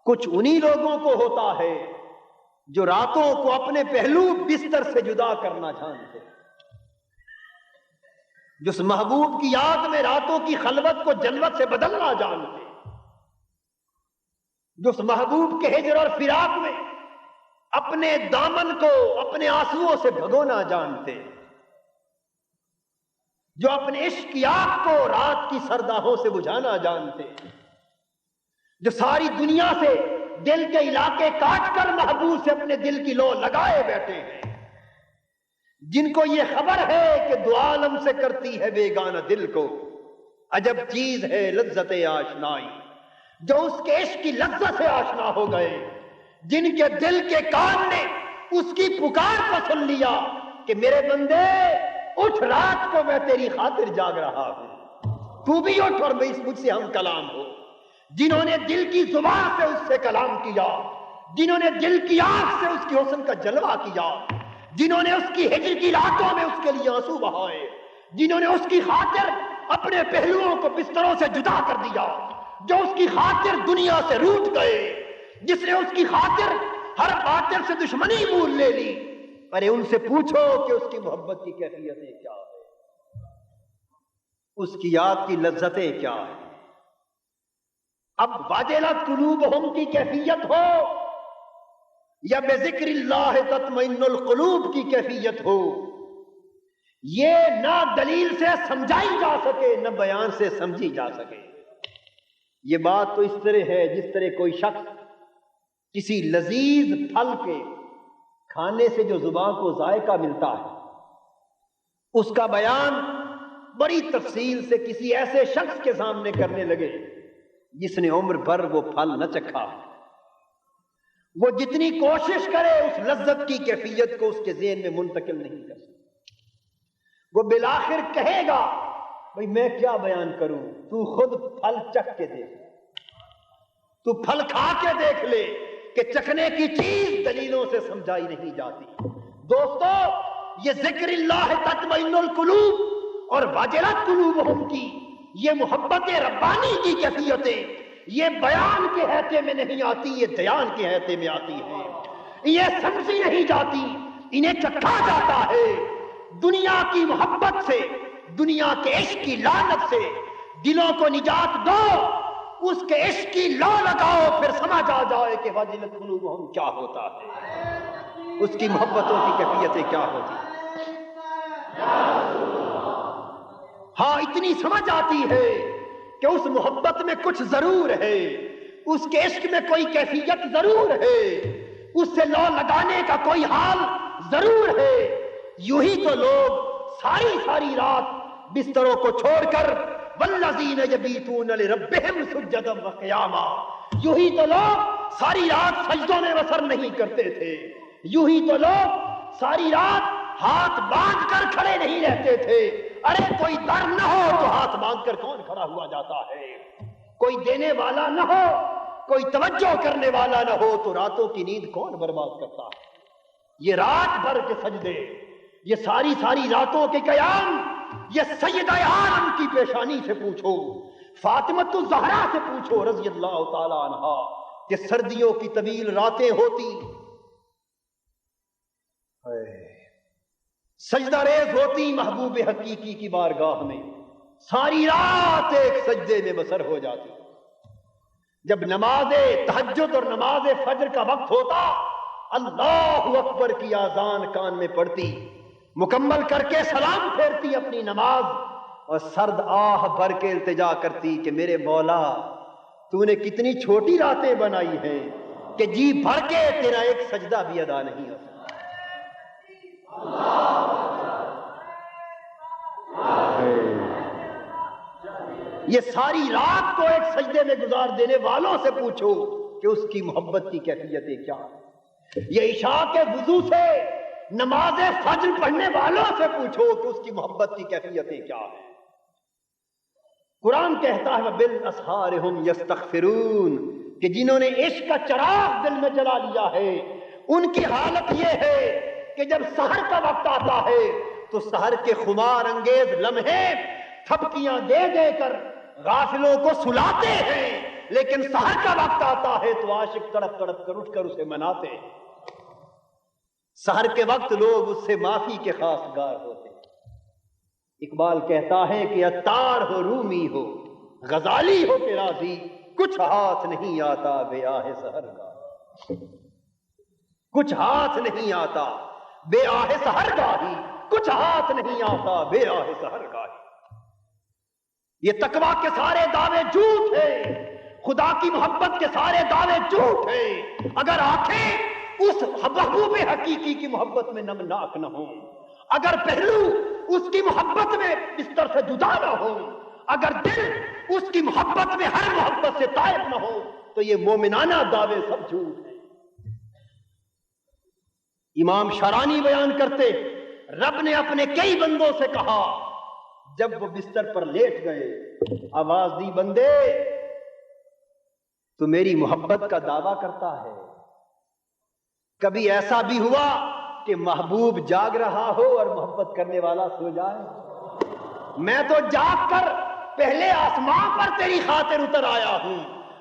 کچھ انہی لوگوں کو ہوتا ہے جو راتوں کو اپنے پہلو بستر سے جدا کرنا جانتے، جو اس محبوب کی یاد میں راتوں کی خلوت کو جلوت سے بدلنا جانتے، جو اس محبوب کے ہجر اور فراق میں اپنے دامن کو اپنے آنسوؤں سے بھگونا جانتے، جو اپنے عشق کی آگ کو رات کی سرداہوں سے بجھانا جانتے، جو ساری دنیا سے دل کے علاقے کاٹ کر محبوب سے اپنے دل کی لو لگائے بیٹھے ہیں، جن کو یہ خبر ہے کہ دو عالم سے کرتی ہے بیگانہ دل کو عجب چیز ہے لذت آشنائی، جو اس کے عشق کی لذت سے آشنا ہو گئے، جن کے دل کے کان نے اس کی پکار کو سن لیا کہ میرے بندے اٹھ، رات کو میں تیری خاطر جاگ رہا ہوں، تو بھی اٹھ اور مجھ سے ہم کلام ہو، جنہوں نے دل کی زبان سے اس سے کلام کیا، جنہوں نے دل کی آنکھ سے اس کی حسن کا جلوہ کیا، جنہوں نے اس کی ہجر کی راتوں میں اس کے لیے آنسو بہائے، جنہوں نے اس کی خاطر اپنے پہلوؤں کو بستروں سے جدا کر دیا، جو اس کی خاطر دنیا سے روٹھ گئے، جس نے اس کی خاطر ہر باطل سے دشمنی مول لے لی، ارے ان سے پوچھو کہ اس کی محبت کی کیفیتیں کیا ہے، اس کی یاد کی لذتیں کیا ہیں۔ اب واجلت قلوبہم کی کیفیت ہو یا بذکر اللہ تطمئن القلوب کی کیفیت ہو، یہ نہ دلیل سے سمجھائی جا سکے نہ بیان سے سمجھی جا سکے۔ یہ بات تو اس طرح ہے جس طرح کوئی شخص کسی لذیذ پھل کے کھانے سے جو زبان کو ذائقہ ملتا ہے اس کا بیان بڑی تفصیل سے کسی ایسے شخص کے سامنے کرنے لگے جس نے عمر بھر وہ پھل نہ چکھا، وہ جتنی کوشش کرے اس لذت کی کیفیت کو اس کے ذہن میں منتقل نہیں کر سکتا، وہ بالآخر کہے گا بھئی میں کیا بیان کروں، تو خود پھل چکھ کے دیکھ، تو پھل کھا کے دیکھ لے کہ چکھنے کی چیز دلیلوں سے سمجھائی نہیں جاتی۔ دوستو، یہ ذکر اللہ تطمئن القلوب اور واجلت قلوبہم کی یہ محبت ربانی کی کیفیتیں یہ بیان کے حیطے میں نہیں آتی، یہ دیان کے حیطے میں آتی ہے، یہ سمجھی نہیں جاتی، انہیں چکھا جاتا ہے۔ دنیا کی محبت سے، دنیا کے عشق کی لعنت سے دلوں کو نجات دو، اس کے عشق کی لو لگاؤ، پھر سمجھ آ جائے کہ واجلت قلوبہم کیا ہوتا ہے، اس کی محبتوں کی کیفیتیں کیا ہوتی ہیں۔ ہاں اتنی سمجھ آتی ہے کہ اس محبت میں کچھ ضرور ہے، اس کے عشق میں کوئی کیفیت ضرور ہے، اس سے لو لگانے کا کوئی حال ضرور ہے۔ یوں ہی تو لوگ ساری رات بستروں کو چھوڑ کر والذین یبیتون لربہم سجدا وقیاما، یوں ہی تو لوگ ساری رات سجدوں میں بسر نہیں کرتے تھے، یوں ہی تو لوگ ساری رات ہاتھ باندھ کر کھڑے نہیں رہتے تھے۔ ارے کوئی در نہ ہو تو ہاتھ باندھ کر کون کھڑا ہوا جاتا ہے، کوئی دینے والا نہ ہو، کوئی توجہ کرنے والا نہ ہو تو راتوں کی نیند کون برباد کرتا ہے۔ یہ رات بھر کے سجدے، یہ ساری راتوں کے قیام، یہ سیدہ عالم کی پیشانی سے پوچھو، فاطمۃ الزہرا سے پوچھو رضی اللہ تعالی عنہا کہ سردیوں کی طویل راتیں ہوتی، سجدہ ریز ہوتی محبوب حقیقی کی بارگاہ میں، ساری رات ایک سجدے میں بسر ہو جاتی۔ جب نماز تہجد اور نماز فجر کا وقت ہوتا، اللہ اکبر کی اذان کان میں پڑتی، مکمل کر کے سلام پھیرتی اپنی نماز اور سرد آہ بھر کے التجا کرتی کہ میرے مولا تو نے کتنی چھوٹی راتیں بنائی ہیں کہ جی بھر کے تیرا ایک سجدہ بھی ادا نہیں ہو سکتا۔ یہ ساری رات کو ایک سجدے میں گزار دینے والوں سے پوچھو کہ اس کی محبت کی کیفیتیں کیا ہیں۔ یہ عشاء کے وضو سے نماز فجر پڑھنے والوں سے پوچھو کہ اس کی محبت کی کیفیتیں کیا ہیں۔ قرآن کہتا ہے بالاسحار ہم یستغفرون، کہ جنہوں نے عشق کا چراغ دل میں جلا لیا ہے ان کی حالت یہ ہے کہ جب سحر کا وقت آتا ہے تو سحر کے خمار انگیز لمحے تھپکیاں دے دے کر غافلوں کو سلاتے ہیں، لیکن سحر کا وقت آتا ہے تو عاشق تڑپ تڑپ کر اٹھ کر اسے مناتے ہیں۔ سحر کے وقت لوگ اس سے معافی کے خواستگار ہوتے ہیں۔ اقبال کہتا ہے کہ عطار ہو رومی ہو غزالی ہو کہ راضی، کچھ ہاتھ نہیں آتا بے آہ سحر گاہی، کچھ ہاتھ نہیں آتا بے آہ سحر گاہی، کچھ ہاتھ نہیں آتا بے آہ سحر گاہی۔ یہ تقویٰ کے سارے دعوے جھوٹ ہیں، خدا کی محبت کے سارے دعوے جھوٹ ہیں، اگر آنکھیں اس محبوب حقیقی کی محبت میں نمناک نہ ہوں، اگر پہلو اس کی محبت میں بستر سے جدا نہ ہو، اگر دل اس کی محبت میں ہر محبت سے طائب نہ ہو، تو یہ مومنانہ دعوے سب جھوٹ ہیں۔ امام شارانی بیان کرتے، رب نے اپنے کئی بندوں سے کہا، جب وہ بستر پر لیٹ گئے، آواز دی بندے تو میری محبت کا دعویٰ کرتا ہے۔ کبھی ایسا بھی ہوا کہ محبوب جاگ رہا ہو اور محبت کرنے والا سو جائے؟ میں تو جاگ کر پہلے آسمان پر تیری خاطر اتر آیا ہوں،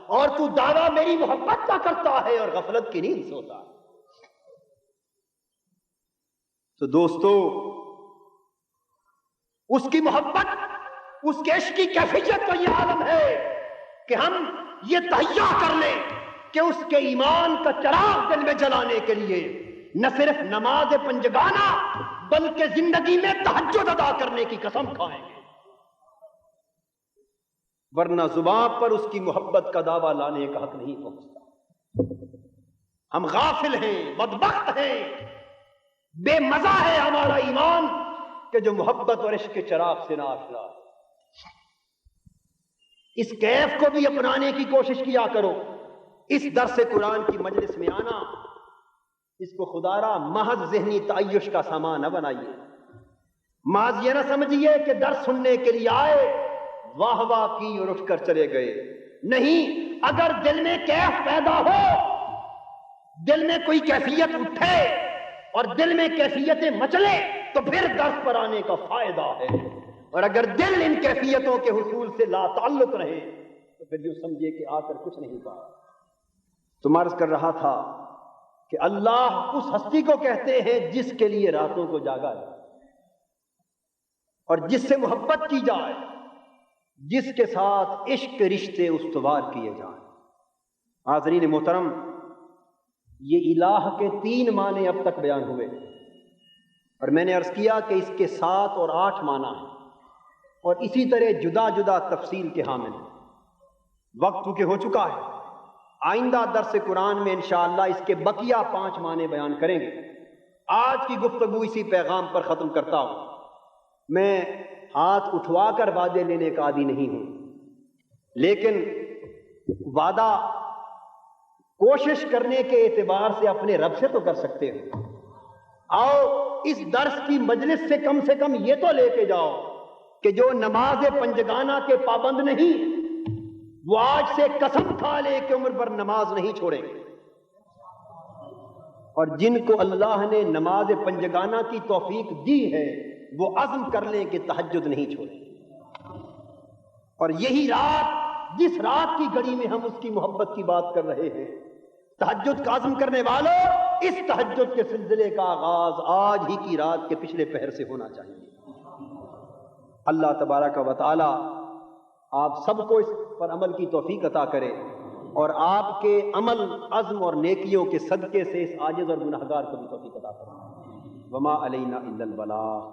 اور تو دعویٰ میری محبت کا کرتا ہے اور غفلت کی نیند سوتا ہے۔ تو دوستو، اس کی محبت، اس کے عشق کی کیفیت کا یہ عالم ہے کہ ہم یہ تہیا کر لیں کہ اس کے ایمان کا چراغ دل میں جلانے کے لیے نہ صرف نماز پنجگانہ بلکہ زندگی میں تہجد ادا کرنے کی قسم کھائیں گے، ورنہ زبان پر اس کی محبت کا دعویٰ لانے کا حق نہیں پہنچتا۔ ہم غافل ہیں، بدبخت ہیں، بے مزہ ہے ہمارا ایمان کہ جو محبت اور عشق کے چراغ سے ناشنا ہے۔ اس کیف کو بھی اپنانے کی کوشش کیا کرو، اس درس قرآن کی مجلس میں آنا، اس کو خدا را محض ذہنی تعیش کا سامان نہ بنائیے، محض یہ نہ سمجھیے کہ درس سننے کے لیے آئے، واہ واہ کی اور اٹھ کر چلے گئے، نہیں، اگر دل میں کیف پیدا ہو، دل میں کوئی کیفیت اٹھے اور دل میں کیفیتیں مچلے تو پھر درس پر آنے کا فائدہ ہے، اور اگر دل ان کیفیتوں کے حصول سے لا تعلق رہے تو پھر یوں سمجھے کہ آ کر کچھ نہیں پایا۔ تو عرض کر رہا تھا کہ اللہ اس ہستی کو کہتے ہیں جس کے لیے راتوں کو جاگا جائے اور جس سے محبت کی جائے، جس کے ساتھ عشق رشتے استوار کیے جائیں۔ حاضرین محترم، یہ الہ کے 3 معنی اب تک بیان ہوئے، اور میں نے عرض کیا کہ اس کے 7 اور 8 معنی ہیں، اور اسی طرح جدا جدا تفصیل کے حامل ہیں۔ وقت چونکہ ہو چکا ہے، آئندہ درس قرآن میں انشاءاللہ اس کے بقیہ 5 معنی بیان کریں گے۔ آج کی گفتگو اسی پیغام پر ختم کرتا ہوں۔ میں ہاتھ اٹھوا کر وعدے لینے کا عادی نہیں ہوں، لیکن وعدہ کوشش کرنے کے اعتبار سے اپنے رب سے تو کر سکتے ہو۔ آؤ اس درس کی مجلس سے کم یہ تو لے کے جاؤ کہ جو نماز پنجگانہ کے پابند نہیں، وہ آج سے قسم کھا لے کہ عمر پر نماز نہیں چھوڑیں گے، اور جن کو اللہ نے نماز پنجگانہ کی توفیق دی ہے وہ عزم کر لیں کہ تہجد نہیں چھوڑیں۔ اور یہی رات، جس رات کی گھڑی میں ہم اس کی محبت کی بات کر رہے ہیں، تہجد کا عزم کرنے والوں، اس تہجد کے سلسلے کا آغاز آج ہی کی رات کے پچھلے پہر سے ہونا چاہیے۔ اللہ تبارک و تعالی آپ سب کو اس پر عمل کی توفیق عطا کرے، اور آپ کے عمل، عزم اور نیکیوں کے صدقے سے اس عاجز اور گنہگار کو بھی توفیق عطا کرے۔ وما علینا الا البلاغ۔